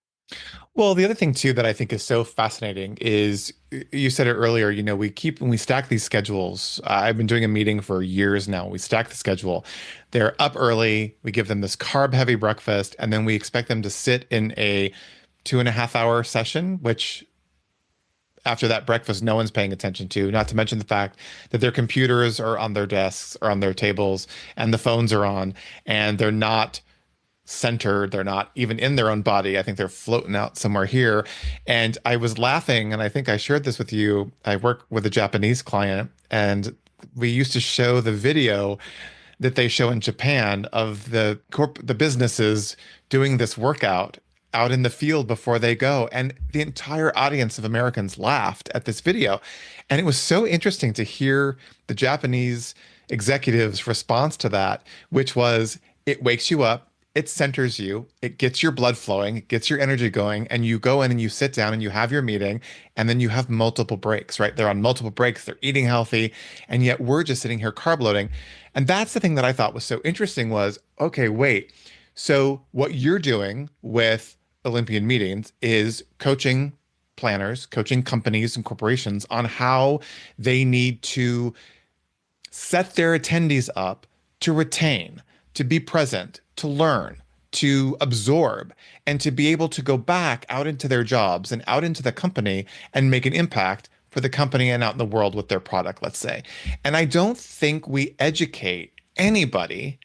Well, the other thing too that I think is so fascinating is you said it earlier, when we stack these schedules. I've been doing a meeting for years now. We stack the schedule. They're up early. We give them this carb heavy breakfast, and then we expect them to sit in a 2.5 hour session, which after that breakfast, no one's paying attention to, not to mention the fact that their computers are on their desks or on their tables and the phones are on and they're not centered. They're not even in their own body. I think they're floating out somewhere here. And I was laughing, and I think I shared this with you. I work with a Japanese client, and we used to show the video that they show in Japan of the businesses doing this workout out in the field before they go. And the entire audience of Americans laughed at this video. And it was so interesting to hear the Japanese executives' response to that, which was it wakes you up, it centers you, it gets your blood flowing, it gets your energy going, and you go in and you sit down and you have your meeting, and then you have multiple breaks, right? They're on multiple breaks, they're eating healthy, and yet we're just sitting here carb loading. And that's the thing that I thought was so interesting was, okay, wait. So what you're doing with Olympian meetings is coaching planners, coaching companies and corporations on how they need to set their attendees up to retain, to be present, to learn, to absorb, and to be able to go back out into their jobs and out into the company and make an impact for the company and out in the world with their product, let's say. And I don't think we educate anybody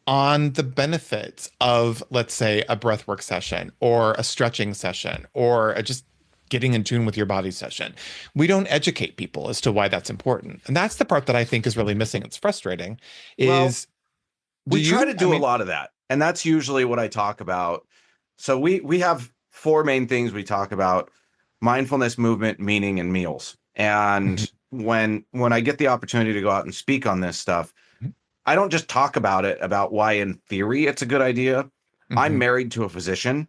on the benefits of, let's say, a breathwork session or a stretching session or just getting in tune with your body session. We don't educate people as to why that's important. And that's the part that I think is really missing. It's frustrating. Well, Is do we try you? to I do a mean, lot of that. And that's usually what I talk about. So we have four main things we talk about: mindfulness, movement, meaning, and meals. mhm, And when I get the opportunity to go out and speak on this stuff, I don't just talk about it about why in theory it's a good idea. I'm mhm. married to a physician,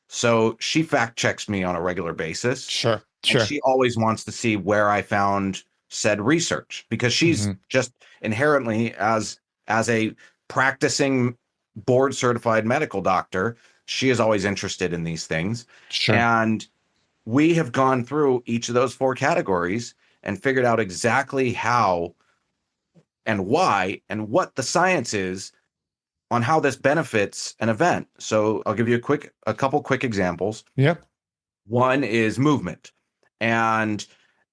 so she fact checks me on a regular basis, Sure, and sure. she always wants to see where I found said research because she's Hmm. just inherently as a practicing board certified medical doctor, she is always interested in these things. Sure. And we have gone through each of those four categories and figured out exactly how and why and what the science is on how this benefits an event. So I'll give you a couple quick examples. Yep. One is movement, and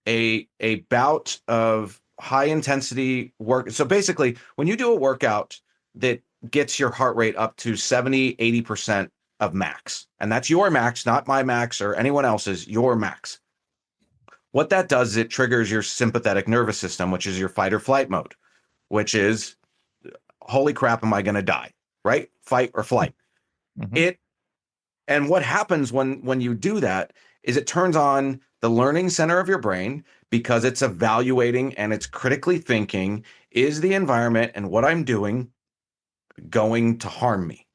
a bout of high intensity work. So basically, when you do a workout that gets your heart rate up to 70-80% of max, and that's your max, not my max or anyone else's, your max. What that does is it triggers your sympathetic nervous system, which is your fight or flight mode, which is, holy crap, am I going to die? Right? Fight or flight. Hmm. It And what happens when you do that is it turns on the learning center of your brain because it's evaluating and it's critically thinking, is the environment and what I'm doing going to harm me?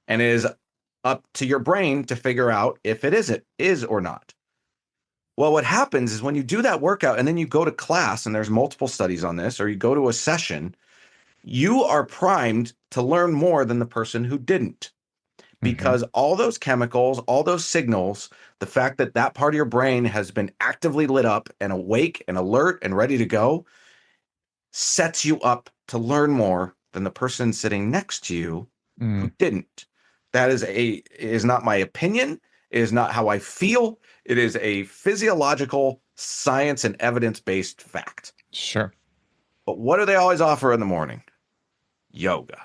And it is up to your brain to figure out if it is or not. Well, what happens is when you do that workout and then you go to class, and there's multiple studies on this, or you go to a session, you are primed to learn more than the person who didn't, Hmm. because all those chemicals, all those signals, the fact that that part of your brain has been actively lit up and awake and alert and ready to go sets you up to learn more than the person sitting next to you who Mm. didn't. That is not my opinion. It is not how I feel. It is a physiological science and evidence-based fact. Sure. But what do they always offer in the morning? Yoga.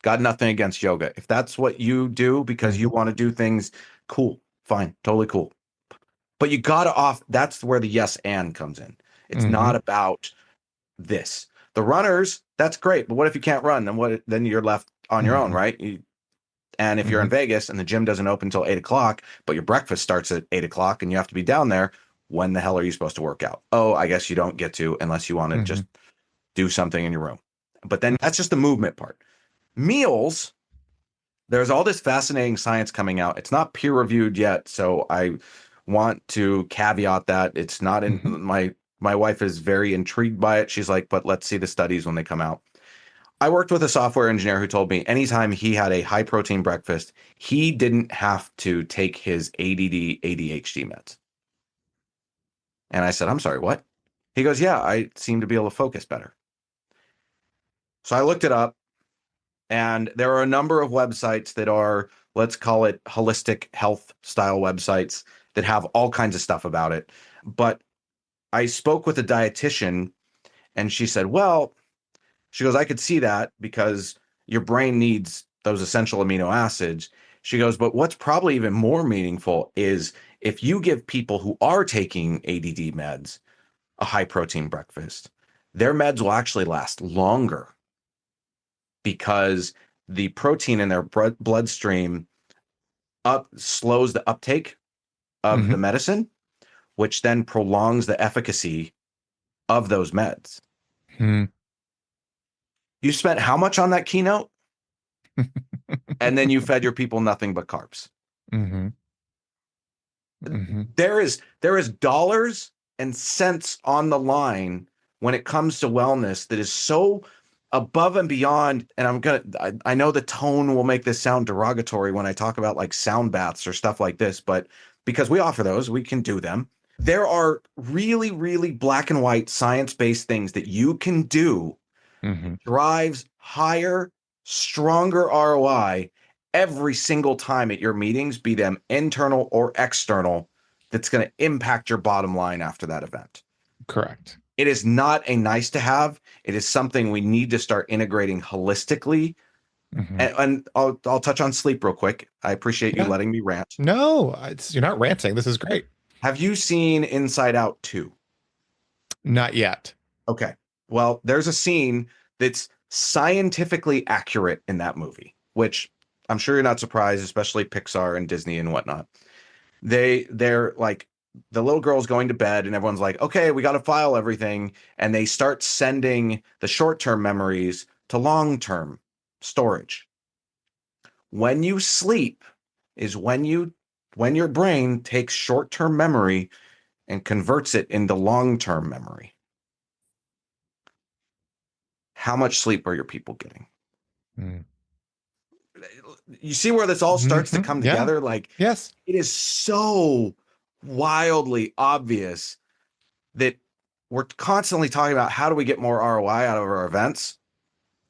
Got nothing against yoga. If that's what you do because you Hmm. want to do things, cool, fine, totally cool. But you got to off. That's where the yes and comes in. It's Mm-hmm. not about this. The runners, that's great. But what if you can't run? Then what? Then you're left on your own, Mm-hmm. right? And if you're in Mm-hmm. Vegas and the gym doesn't open until 8 o'clock, but your breakfast starts at 8 o'clock and you have to be down there, when the hell are you supposed to work out? Oh, I guess you don't get to unless you want to Mm-hmm. just do something in your room. But then that's just the movement part. Meals, there's all this fascinating science coming out. It's not peer reviewed yet, so I want to caveat that it's not in Mm-hmm. my wife is very intrigued by it. She's like, but let's see the studies when they come out. I worked with a software engineer who told me anytime he had a high protein breakfast, he didn't have to take his ADD, ADHD meds. And I said, I'm sorry, what? He goes, yeah, I seem to be able to focus better. So I looked it up, and there are a number of websites that are, let's call it holistic health style websites that have all kinds of stuff about it. But I spoke with a dietitian, and she said, well, she goes, I could see that because your brain needs those essential amino acids. She goes, but what's probably even more meaningful is if you give people who are taking ADD meds a high protein breakfast, their meds will actually last longer because the protein in their bloodstream up slows the uptake of the Mm-hmm. medicine, which then prolongs the efficacy of those meds. You spent how much on that keynote? And then you fed your people nothing but carbs. Mm-hmm. Mm-hmm. There is dollars and cents on the line when it comes to wellness that is so above and beyond. And I know the tone will make this sound derogatory when I talk about like sound baths or stuff like this, but because we offer those, we can do them. There are really, really black and white science-based things that you can do Mm-hmm. drives higher, stronger ROI every single time at your meetings, be them internal or external, that's going to impact your bottom line after that event. Correct. It is not a nice to have. It is something we need to start integrating holistically. Mm-hmm. And I'll touch on sleep real quick. I appreciate you Yeah. letting me rant. No, you're not ranting. This is great. Have you seen Inside Out 2? Not yet. Okay. Well, there's a scene that's scientifically accurate in that movie, which I'm sure you're not surprised, especially Pixar and Disney and whatnot. They're like the little girl's going to bed and everyone's like, okay, we got to file everything. And they start sending the short-term memories to long-term storage. When you sleep is when your brain takes short-term memory and converts it into long-term memory. How much sleep are your people getting? Mm. You see where this all starts to Mm-hmm. come Yeah. together? Like Yes. it is so wildly obvious that we're constantly talking about how do we get more ROI out of our events,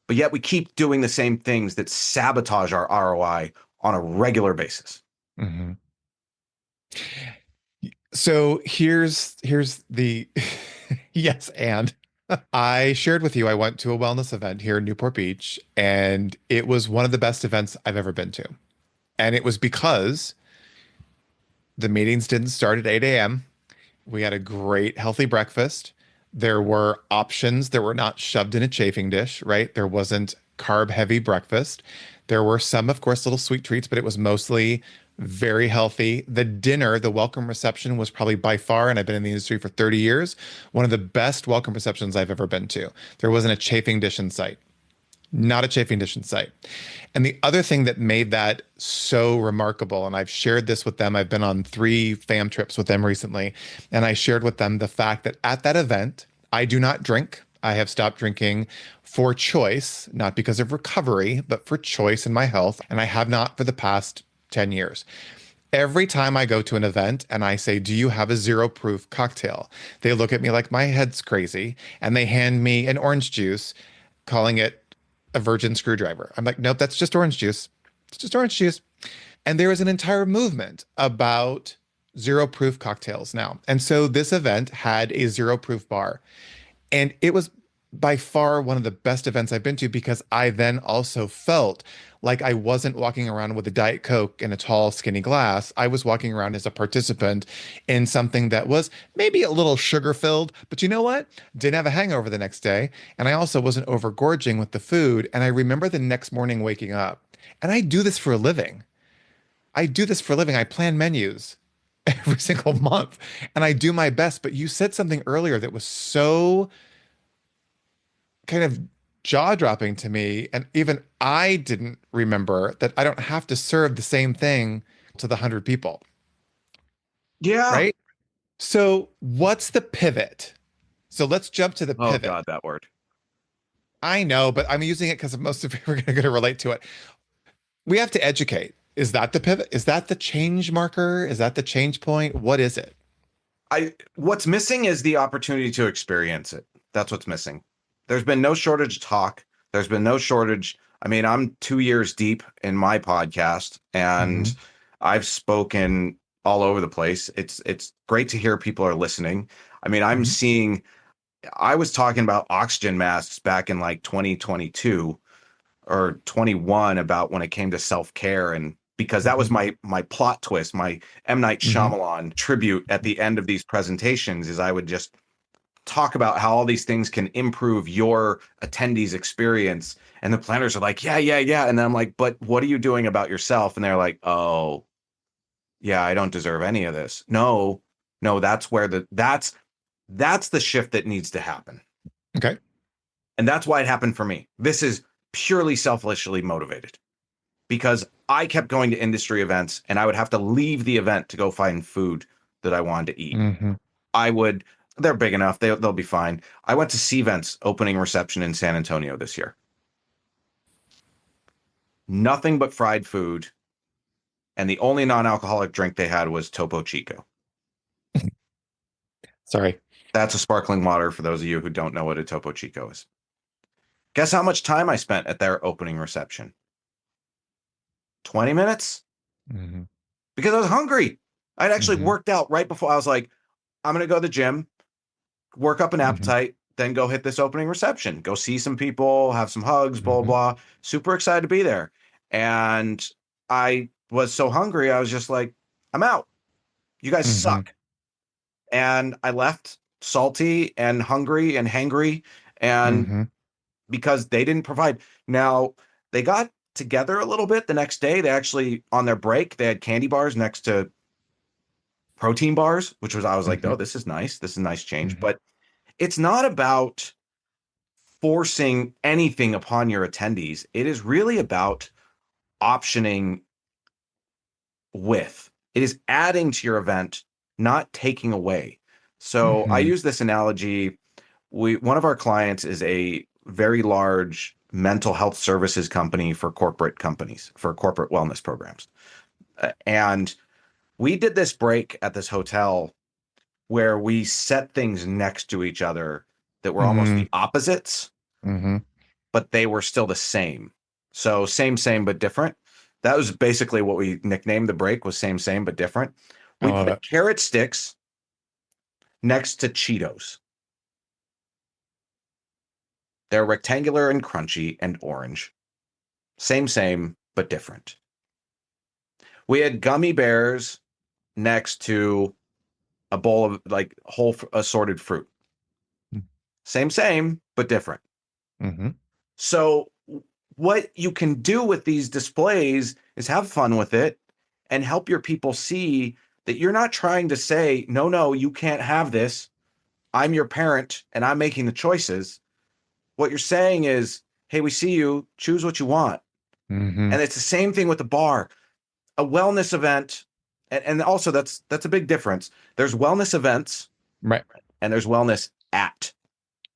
but yet we keep doing the same things that sabotage our ROI on a regular basis. Mm-hmm. So here's the yes, and I shared with you I went to a wellness event here in Newport Beach, and it was one of the best events I've ever been to. And it was because the meetings didn't start at 8 a.m. We had a great healthy breakfast. There were options that were not shoved in a chafing dish, right? There wasn't carb heavy breakfast. There were some, of course, little sweet treats, but it was mostly very healthy. The dinner, the welcome reception was probably by far, and I've been in the industry for 30 years, one of the best welcome receptions I've ever been to. There wasn't a chafing dish in sight, not a chafing dish in sight. And the other thing that made that so remarkable, and I've shared this with them, I've been on 3 fam trips with them recently, and I shared with them the fact that at that event, I do not drink. I have stopped drinking for choice, not because of recovery, but for choice in my health. And I have not for the past 10 years. Every time I go to an event and I say, do you have a zero proof cocktail? They look at me like my head's crazy and they hand me an orange juice, calling it a virgin screwdriver. I'm like, nope, that's just orange juice. It's just orange juice. And there is an entire movement about zero proof cocktails now. And so this event had a zero proof bar. And it was by far one of the best events I've been to because I then also felt like I wasn't walking around with a Diet Coke in a tall, skinny glass. I was walking around as a participant in something that was maybe a little sugar filled, but you know what? Didn't have a hangover the next day. And I also wasn't overgorging with the food. And I remember the next morning waking up, and I do this for a living. I do this for a living. I plan menus every single month and I do my best. But you said something earlier that was so kind of jaw-dropping to me. And even I didn't remember that I don't have to serve the same thing to the 100 people, Yeah. right? So what's the pivot? So let's jump to the Oh pivot. God, that word. I know, but I'm using it because most of you are going to relate to it. We have to educate. Is that the pivot? Is that the change marker? Is that the change point? What is it? What's missing is the opportunity to experience it. That's what's missing. There's been no shortage of talk. There's been no shortage. I mean, I'm 2 years deep in my podcast and Hmm. I've spoken all over the place. It's great to hear people are listening. I mean, I'm Hmm. seeing I was talking about oxygen masks back in like 2022 or 21 about when it came to self-care, and because that was Hmm. my plot twist, my M. Night Hmm. Shyamalan tribute at the end of these presentations is I would just talk about how all these things can improve your attendees experience, and the planners are like, yeah, yeah, yeah, and then I'm like, but what are you doing about yourself? And they're like, oh yeah, I don't deserve any of this. No, no, that's the shift that needs to happen. Okay. And that's why it happened for me. This is purely selfishly motivated because I kept going to industry events and I would have to leave the event to go find food that I wanted to eat. Hmm. I would, they're big enough, they'll be fine. I went to C-Vent's opening reception in San Antonio this year. Nothing but fried food. And the only non alcoholic drink they had was Topo Chico. Sorry. That's a sparkling water for those of you who don't know what a Topo Chico is. Guess how much time I spent at their opening reception? 20 minutes? Hmm. Because I was hungry. I'd actually Hmm. worked out right before. I was like, I'm going to go to the gym, work up an Hmm. appetite, then go hit this opening reception, go see some people, have some hugs, blah, Hmm. blah. Super excited to be there. And I was so hungry, I was just like, I'm out. You guys Hmm. suck. And I left salty and hungry and hangry. And Hmm. because they didn't provide. Now, they got together a little bit the next day. They actually, on their break, they had candy bars next to protein bars, which was, I was like, Hmm. oh, this is nice. This is a nice change. Hmm. But it's not about forcing anything upon your attendees. It is really about optioning with. It is adding to your event, not taking away. So I Hmm. use this analogy. One of our clients is a very large mental health services company for corporate companies, for corporate wellness programs. And we did this break at this hotel where we set things next to each other that were almost Hmm. the opposites, Hmm. but they were still the same. So same, but different. That was basically what we nicknamed the break, was same, but different. I We love put it. carrot sticks next to Cheetos. They're rectangular and crunchy and orange. Same, but different. We had gummy bears next to a bowl of like whole assorted fruit. Same, but different. Hmm. So what you can do with these displays is have fun with it and help your people see that you're not trying to say, no, no, you can't have this. I'm your parent and I'm making the choices. What you're saying is, hey, we see you, choose what you want. Hmm. And it's the same thing with the bar. A wellness event, and also that's a big difference. There's wellness events Right. and there's wellness at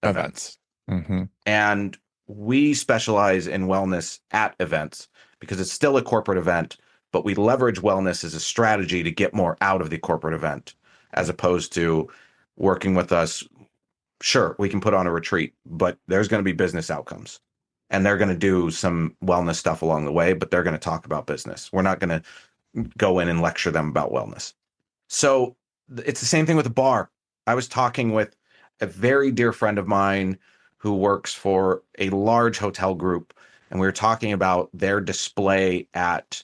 events. Events. Hmm. And we specialize in wellness at events because it's still a corporate event, but we leverage wellness as a strategy to get more out of the corporate event as opposed to working with us. Sure, we can put on a retreat, but there's going to be business outcomes. And they're going to do some wellness stuff along the way, but they're going to talk about business. We're not going to go in and lecture them about wellness. So it's the same thing with the bar. I was talking with a very dear friend of mine who works for a large hotel group, and we were talking about their display at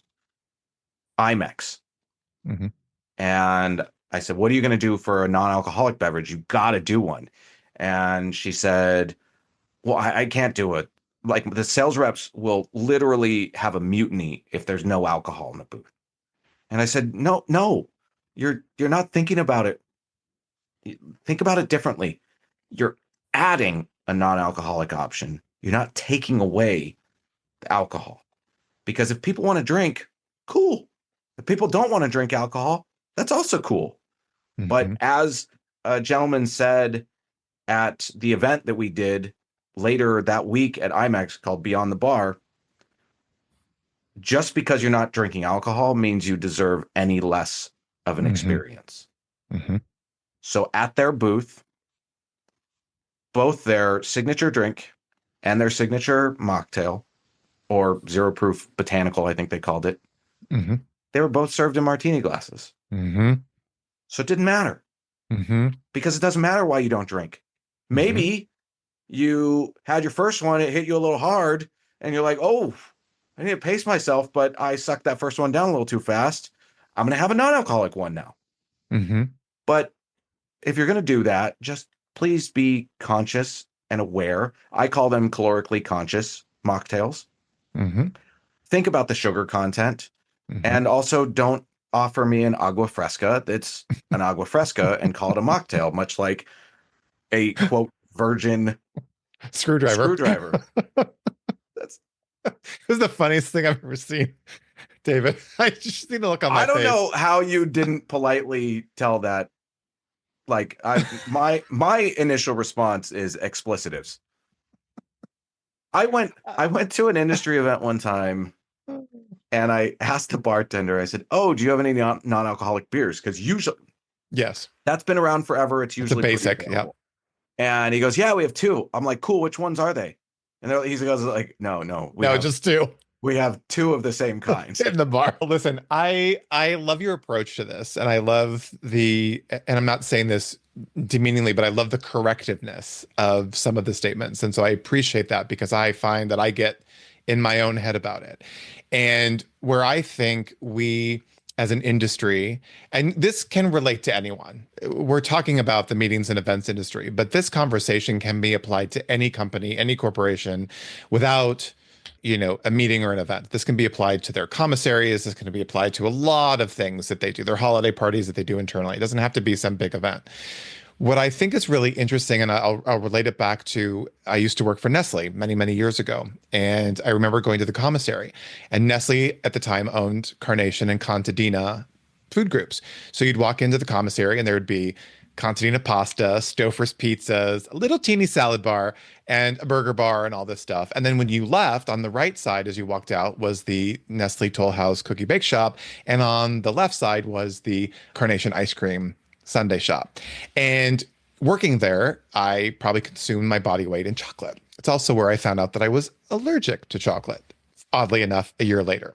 IMEX. Hmm. And I said, "What are you going to do for a non-alcoholic beverage? You got to do one." And she said, "Well, I can't do it. Like the sales reps will literally have a mutiny if there's no alcohol in the booth." And I said, "No, no, you're not thinking about it. Think about it differently. You're adding a non-alcoholic option. You're not taking away the alcohol. Because if people want to drink, cool. If people don't want to drink alcohol, that's also cool." But Hmm. as a gentleman said at the event that we did later that week at IMAX called Beyond the Bar, just because you're not drinking alcohol means you deserve any less of an Hmm. experience. Hmm. So at their booth, both their signature drink and their signature mocktail, or zero proof botanical, I think they called it, Hmm. they were both served in martini glasses. Hmm. So it didn't matter, Hmm. because it doesn't matter why you don't drink. Hmm. Maybe you had your first one, it hit you a little hard, and you're like, "Oh, I need to pace myself, but I sucked that first one down a little too fast. I'm going to have a non alcoholic one now." Hmm. But if you're going to do that, just please be conscious and aware. I call them calorically conscious mocktails. Hmm. Think about the sugar content, Hmm. and also don't offer me an agua fresca that's an agua fresca and call it a mocktail, much like a quote virgin Screwdriver. screwdriver. That's This is the funniest thing I've ever seen, David. I just need to look on my I don't face. know how you didn't politely tell that. Like my initial response is explicitives. I went to an industry event one time, and I asked the bartender, I said, "Oh, do you have any non-alcoholic beers?" Because usually Yes, that's been around forever. It's it's a usually pretty basic. Yeah. available. And he goes, "Yeah, we have two." I'm like, "Cool, which ones are they?" And he goes like, "No, no, No, just two. we have two of the same kind." In the bar. Listen, I love your approach to this, and I love and I'm not saying this demeaningly, but I love the correctiveness of some of the statements, and so I appreciate that because I find that I get in my own head about it, and where I think we as an industry, and this can relate to anyone. We're talking about the meetings and events industry, but this conversation can be applied to any company, any corporation without a meeting or an event. This can be applied to their commissaries. This can be applied to a lot of things that they do, their holiday parties that they do internally. It doesn't have to be some big event. What I think is really interesting, and I'll relate it back to I used to work for Nestle many, many years ago. And I remember going to the commissary, and Nestle at the time owned Carnation and Contadina food groups. So you'd walk into the commissary, and there would be Contadina pasta, Stouffer's pizzas, a little teeny salad bar, and a burger bar, and all this stuff. And then when you left, on the right side as you walked out was the Nestle Toll House cookie bake shop, and on the left side was the Carnation ice cream sundae shop. And working there, I probably consumed my body weight in chocolate. It's also where I found out that I was allergic to chocolate, oddly enough, a year later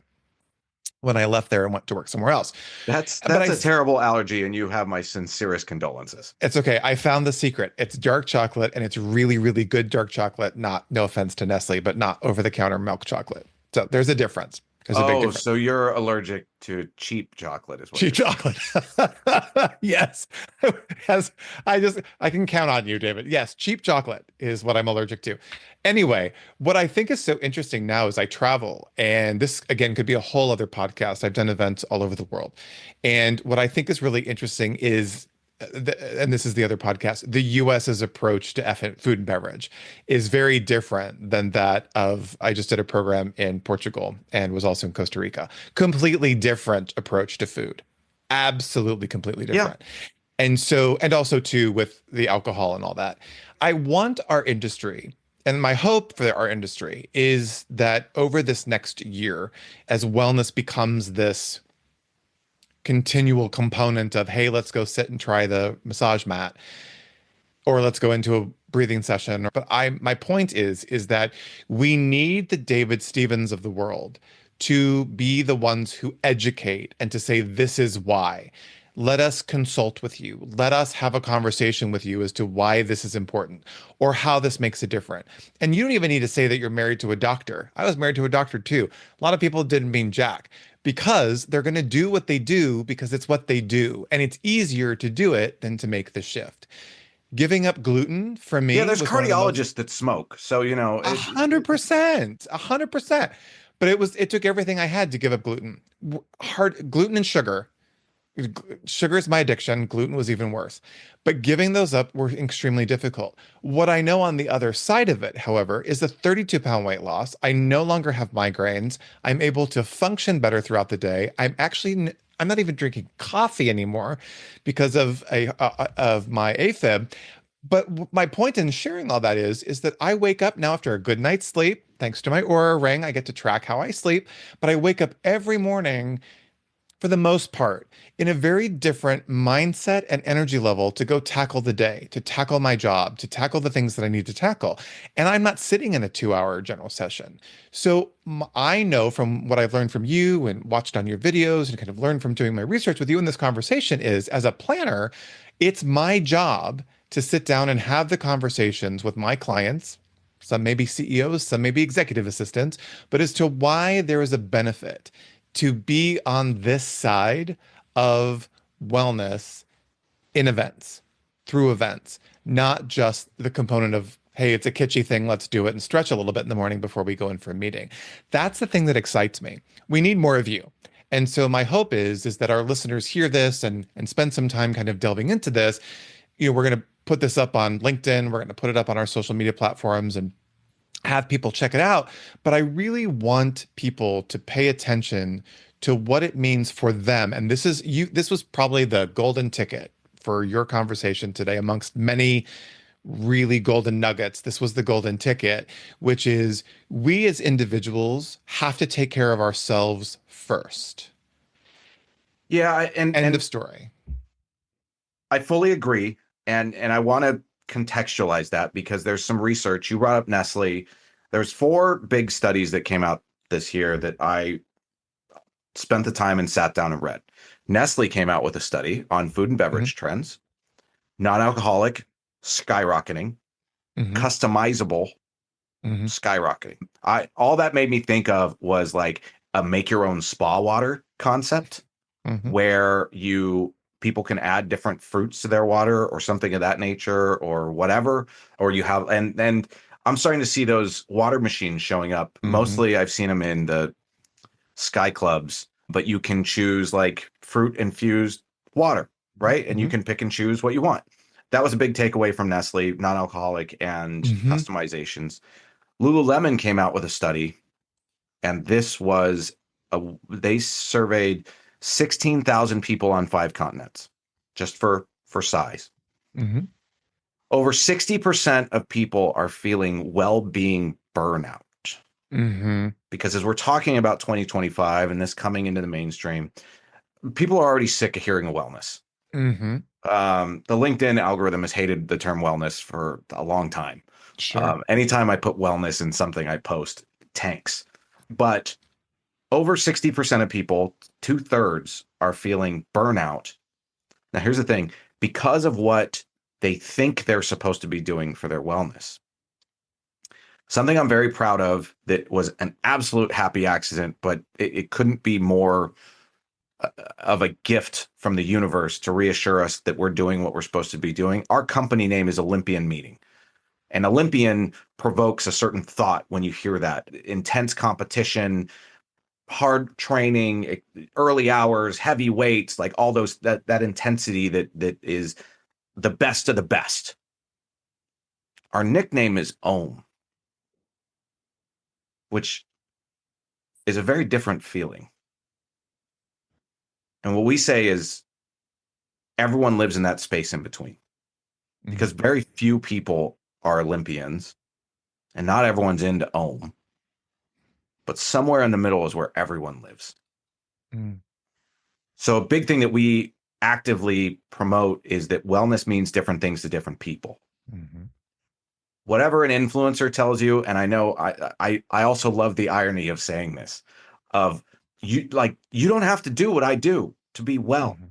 when I left there and went to work somewhere else. But That's a terrible allergy, and you have my sincerest condolences. it's okay. I found the secret. It's dark chocolate, and it's really, really good dark chocolate. Not, no offense to Nestle, but not over-the-counter milk chocolate. So there's a difference. There's a big Oh, difference. so you're allergic to cheap chocolate, is what Cheap you're saying. chocolate. Yes. Yes. I can count on you, David. Yes, cheap chocolate is what I'm allergic to. Anyway, what I think is so interesting now is I travel, and this again could be a whole other podcast. I've done events all over the world. And what I think is really interesting is and this is the other podcast, the US's approach to food and beverage is very different than that of, I just did a program in Portugal and was also in Costa Rica. Completely different approach to food. Absolutely completely Yeah. different. And so, and also too with the alcohol and all that. I want our industry, and my hope for our industry is that over this next year, as wellness becomes this continual component of, hey, let's go sit and try the massage mat, or let's go into a breathing session. But my point is that we need the David Stevens of the world to be the ones who educate and to say this is why. Let us consult with you. Let us have a conversation with you as to why this is important or how this makes it different. And you don't even need to say that you're married to a doctor. I was married to a doctor too. A lot of people didn't mean jack because they're going to do what they do because it's what they do. And it's easier to do it than to make the shift. Giving up gluten for Yeah, me there's was one of the most cardiologists that smoke. So, a hundred percent, 100%. But it took everything I had to give up gluten. Hard gluten and sugar. Sugar is my addiction. Gluten was even worse. But giving those up were extremely difficult. What I know on the other side of it, however, is the 32-pound weight loss. I no longer have migraines. I'm able to function better throughout the day. I'm not even drinking coffee anymore because of my AFib. But my point in sharing all that is that I wake up now after a good night's sleep. Thanks to my Aura ring, I get to track how I sleep. But I wake up every morning for the most part, in a very different mindset and energy level to go tackle the day, to tackle my job, to tackle the things that I need to tackle. And I'm not sitting in a 2 hour general session. So I know from what I've learned from you and watched on your videos and kind of learned from doing my research with you in this conversation is as a planner, it's my job to sit down and have the conversations with my clients. Some may be CEOs, some may be executive assistants, but as to why there is a benefit to be on this side of wellness in events, through events, not just the component of, hey, it's a kitschy thing, let's do it and stretch a little bit in the morning before we go in for a meeting. That's the thing that excites me. We need more of you. And so my hope is that our listeners hear this and spend some time kind of delving into this. We're going to put this up on LinkedIn, we're going to put it up on our social media platforms and have people check it out. But I really want people to pay attention to what it means for them. And this was probably the golden ticket for your conversation today amongst many really golden nuggets. This was the golden ticket, which is we as individuals have to take care of ourselves first. yeah, and End of and story. I fully agree. And I want to contextualize that because there's some research. You brought up Nestle. There's four big studies that came out this year that I spent the time and sat down and read. Nestle came out with a study on food and Hmm. beverage trends, non-alcoholic skyrocketing, Hmm. customizable Hmm. skyrocketing. I all that made me think of was like a make your own spa water concept Hmm. where you people can add different fruits to their water or something of that nature or whatever, or you have and I'm starting to see those water machines showing up. Hmm. Mostly I've seen them in the sky clubs, but you can choose like fruit infused water, right? And you Hmm. can pick and choose what you want. That was a big takeaway from Nestle, non-alcoholic and Hmm. customizations. Lululemon came out with a study, and this was they surveyed 16,000 people on 5 continents, just for size. Hmm. Over 60% of people are feeling well-being burnout Hmm. because as we're talking about 2025 and this coming into the mainstream, people are already sick of hearing wellness. Hmm. The LinkedIn algorithm has hated the term wellness for a long time. Sure. Anytime I put wellness in something I post, it tanks. But over 60% of people, two-thirds, are feeling burnout. Now, here's the thing, because of what they think they're supposed to be doing for their wellness. Something I'm very proud of that was an absolute happy accident, but it couldn't be more of a gift from the universe to reassure us that we're doing what we're supposed to be doing. Our company name is Olympian Meeting. And Olympian provokes a certain thought when you hear that. Intense competition, hard training, early hours, heavy weights, like all those that intensity that is the best of the best. Our nickname is Ohm, which is a very different feeling. And what we say is everyone lives in that space in between because Hmm. very few people are Olympians and not everyone's into Ohm, but somewhere in the middle is where everyone lives. So a big thing that we actively promote is that wellness means different things to different people. Hmm. Whatever an influencer tells you, and I know I also love the irony of saying this, of you don't have to do what I do to be well. Hmm.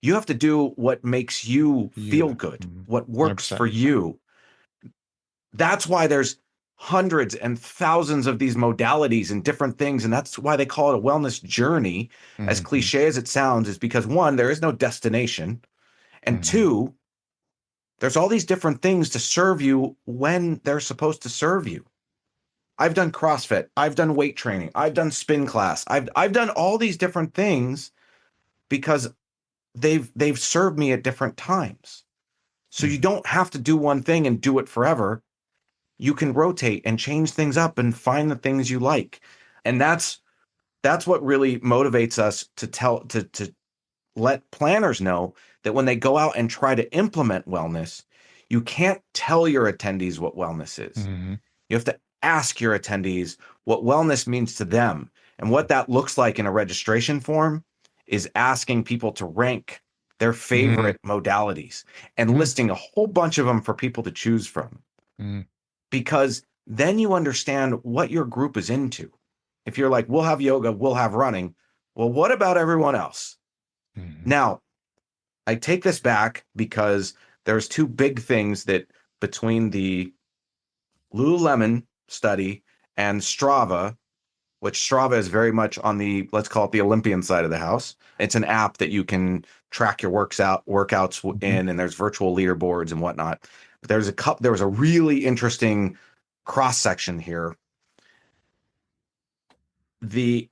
You have to do what makes you You. feel good, Mhm. what works 100%. for you. That's why there's hundreds and thousands of these modalities and different things. And that's why they call it a wellness journey. As Mhm. cliche as it sounds, is because one, there is no destination. And Mhm. two, there's all these different things to serve you when they're supposed to serve you. I've done CrossFit, I've done weight training, I've done spin class, I've done all these different things because they've served me at different times. So you Mhm. don't have to do one thing and do it forever. You can rotate and change things up and find the things you like. And that's what really motivates us to let planners know that when they go out and try to implement wellness, you can't tell your attendees what wellness is. Mhm. You have to ask your attendees what wellness means to them. And what that looks like in a registration form is asking people to rank their Mhm. favorite modalities and Mhm. listing a whole bunch of them for people to choose from, Mhm. because then you understand what your group is into. If you're like, we'll have yoga, we'll have running. Well, what about everyone else? Mhm. Now, I take this back because there's two big things that between the Lululemon study and Strava, which Strava is very much on the, let's call it the Olympian side of the house. It's an app that you can track your workouts Mhm. in, and there's virtual leaderboards and whatnot. But there was a really interesting cross section here. The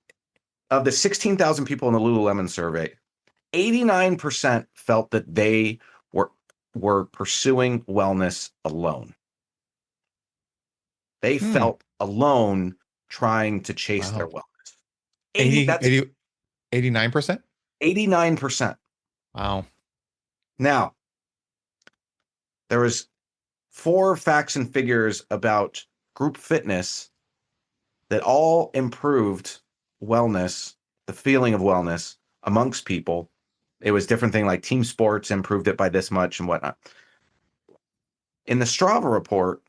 Of the 16,000 people in the Lululemon survey, 89% felt that they were were pursuing wellness alone. They Hmm. felt alone trying to chase their Wow. wellness. 80, That's 80, 89%. 89%. Wow. Now, there was four facts and figures about group fitness that all improved wellness, the feeling of wellness amongst people. It was different thing like team sports improved it by this much and whatnot. In the Strava report,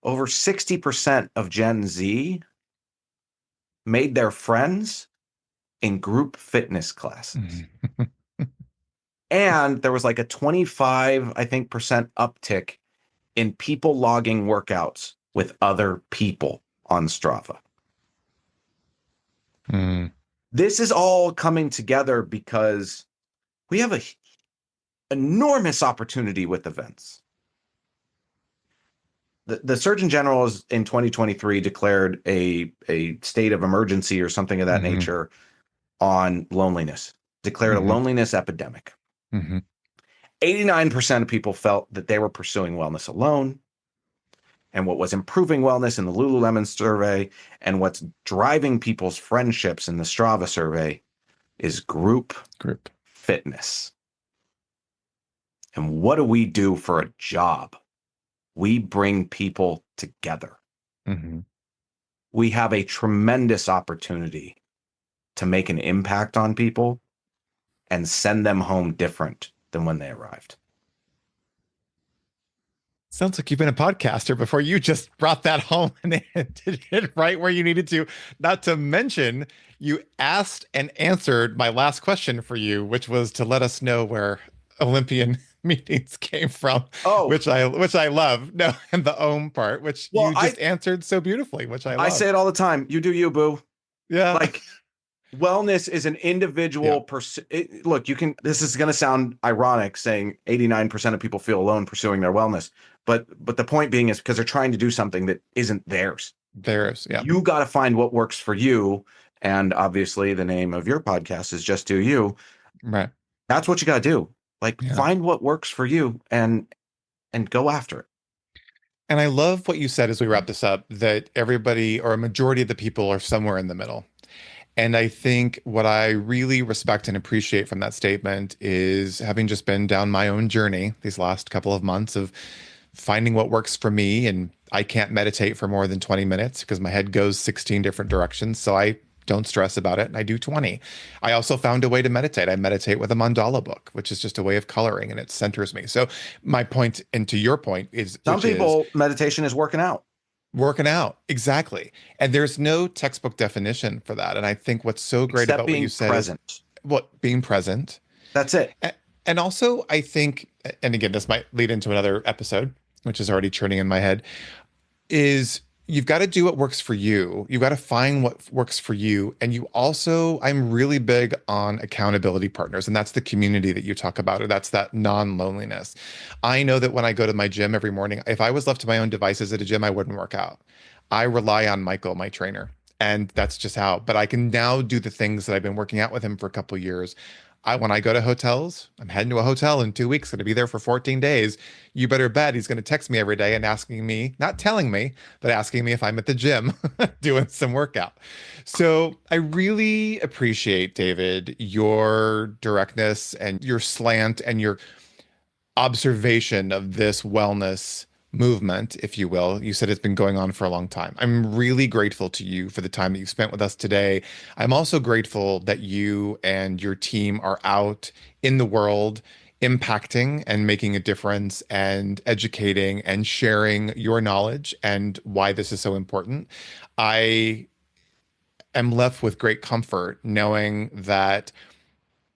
over 60% of Gen Z made their friends in group fitness classes. Mhm. And there was like a 25, I think, percent uptick in people logging workouts with other people on Strava. Mhm. This is all coming together because we have a enormous opportunity with events. The Surgeon General is in 2023 declared a state of emergency or something of that Mhm. nature on loneliness, declared a Mhm. loneliness epidemic. Mhm. 89% of people felt that they were pursuing wellness alone. And what was improving wellness in the Lululemon survey and what's driving people's friendships in the Strava survey is group Group. fitness. And what do we do for a job? We bring people together. Mhm. We have a tremendous opportunity to make an impact on people and send them home different than when they arrived. Sounds like you've been a podcaster before. You just brought that home and did it right where you needed to. Not to mention, you asked and answered my last question for you, which was to let us know where Olympian meetings came from, Oh, which I love. No, and the ohm part, which well, you just answered so beautifully, which I I say love. it all the time. You do you, boo. Yeah. Like, wellness is an Yeah. individual look, you can, this is going to sound ironic saying 89% of people feel alone pursuing their wellness, but the point being is because they're trying to do something that isn't theirs. There's, yeah. You got to find what works for you, and obviously the name of your podcast is Just Do You. Right. That's what you got to do. Like, Yeah. find what works for you and go after it. And I love what you said as we wrap this up, that everybody or a majority of the people are somewhere in the middle. And I think what I really respect and appreciate from that statement is having just been down my own journey these last couple of months of finding what works for me. And I can't meditate for more than 20 minutes because my head goes 16 different directions. So I don't stress about it and I do 20. I also found a way to meditate. I meditate with a mandala book, which is just a way of coloring and it centers me. So my point, and to your point, is Some which is people, meditation is working out. working out. Exactly. And there's no textbook definition for that. And I think what's so great Except about what you being said is present. what being present. That's it. And also, I think, and again, this might lead into another episode, which is already churning in my head, is you've got to do what works for you. You've got to find what works for you. And you also, I'm really big on accountability partners, and that's the community that you talk about, or that's that non-loneliness. I know that when I go to my gym every morning, if I was left to my own devices at a gym, I wouldn't work out. I rely on Michael, my trainer. And that's just how, but I can now do the things that I've been working out with him for a couple of years. When I go to hotels, I'm heading to a hotel in 2 weeks, going to be there for 14 days. You better bet he's going to text me every day and asking me, not telling me, but asking me if I'm at the gym doing some workout. So I really appreciate, David, your directness and your slant and your observation of this wellness movement, if you will. You said it's been going on for a long time. I'm really grateful to you for the time that you spent with us today. I'm also grateful that you and your team are out in the world impacting and making a difference and educating and sharing your knowledge and why this is so important. I am left with great comfort knowing that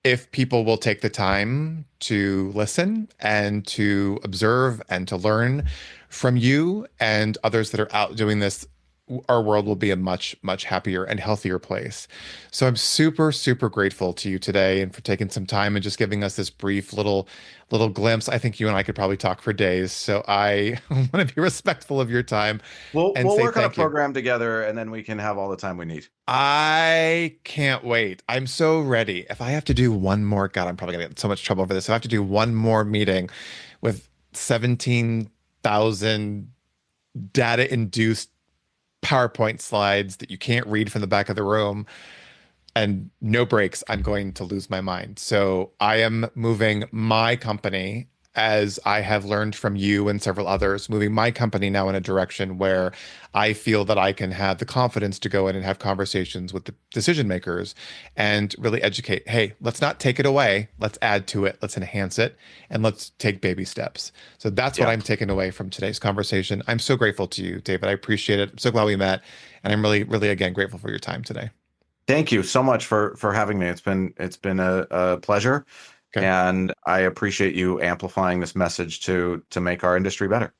if people will take the time to listen and to observe and to learn from you and others that are out doing this, our world will be a much, much happier and healthier place. So I'm super, super grateful to you today and for taking some time and just giving us this brief little glimpse. I think you and I could probably talk for days. So I want to be respectful of your time and We'll say work on a thank you. program together, and then we can have all the time we need. I can't wait. I'm so ready. If I have to do one more, God, I'm probably gonna get in so much trouble for this. If I have to do one more meeting with 17,000 data-induced PowerPoint slides that you can't read from the back of the room and no breaks, I'm going to lose my mind. So I am moving my company, as I have learned from you and several others, moving my company now in a direction where I feel that I can have the confidence to go in and have conversations with the decision makers and really educate. Hey, let's not take it away. Let's add to it. Let's enhance it. And let's take baby steps. So that's what Yeah. I'm taking away from today's conversation. I'm so grateful to you, David. I appreciate it. I'm so glad we met. And I'm really, really, again, grateful for your time today. Thank you so much for having me. It's been a pleasure, Okay. and I appreciate you amplifying this message to make our industry better.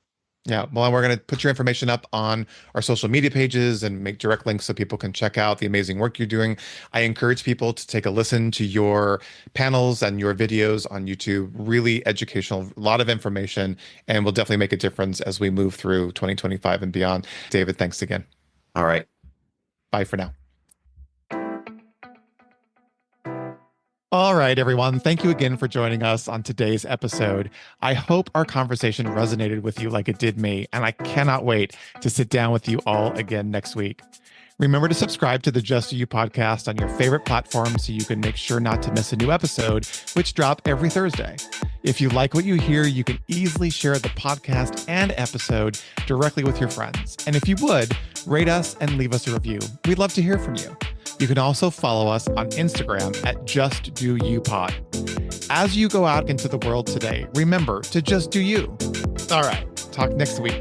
Yeah, well, we're going to put your information up on our social media pages and make direct links so people can check out the amazing work you're doing. I encourage people to take a listen to your panels and your videos on YouTube. Really educational, a lot of information, and will definitely make a difference as we move through 2025 and beyond. David, thanks again. All right. Bye for now. All right, everyone. Thank you again for joining us on today's episode. I hope our conversation resonated with you like it did me, and I cannot wait to sit down with you all again next week. Remember to subscribe to the Just You podcast on your favorite platform so you can make sure not to miss a new episode, which drop every Thursday. If you like what you hear, you can easily share the podcast and episode directly with your friends. And if you would, rate us and leave us a review. We'd love to hear from you. You can also follow us on Instagram at JustDoYouPod. As you go out into the world today, remember to just do you. All right, talk next week.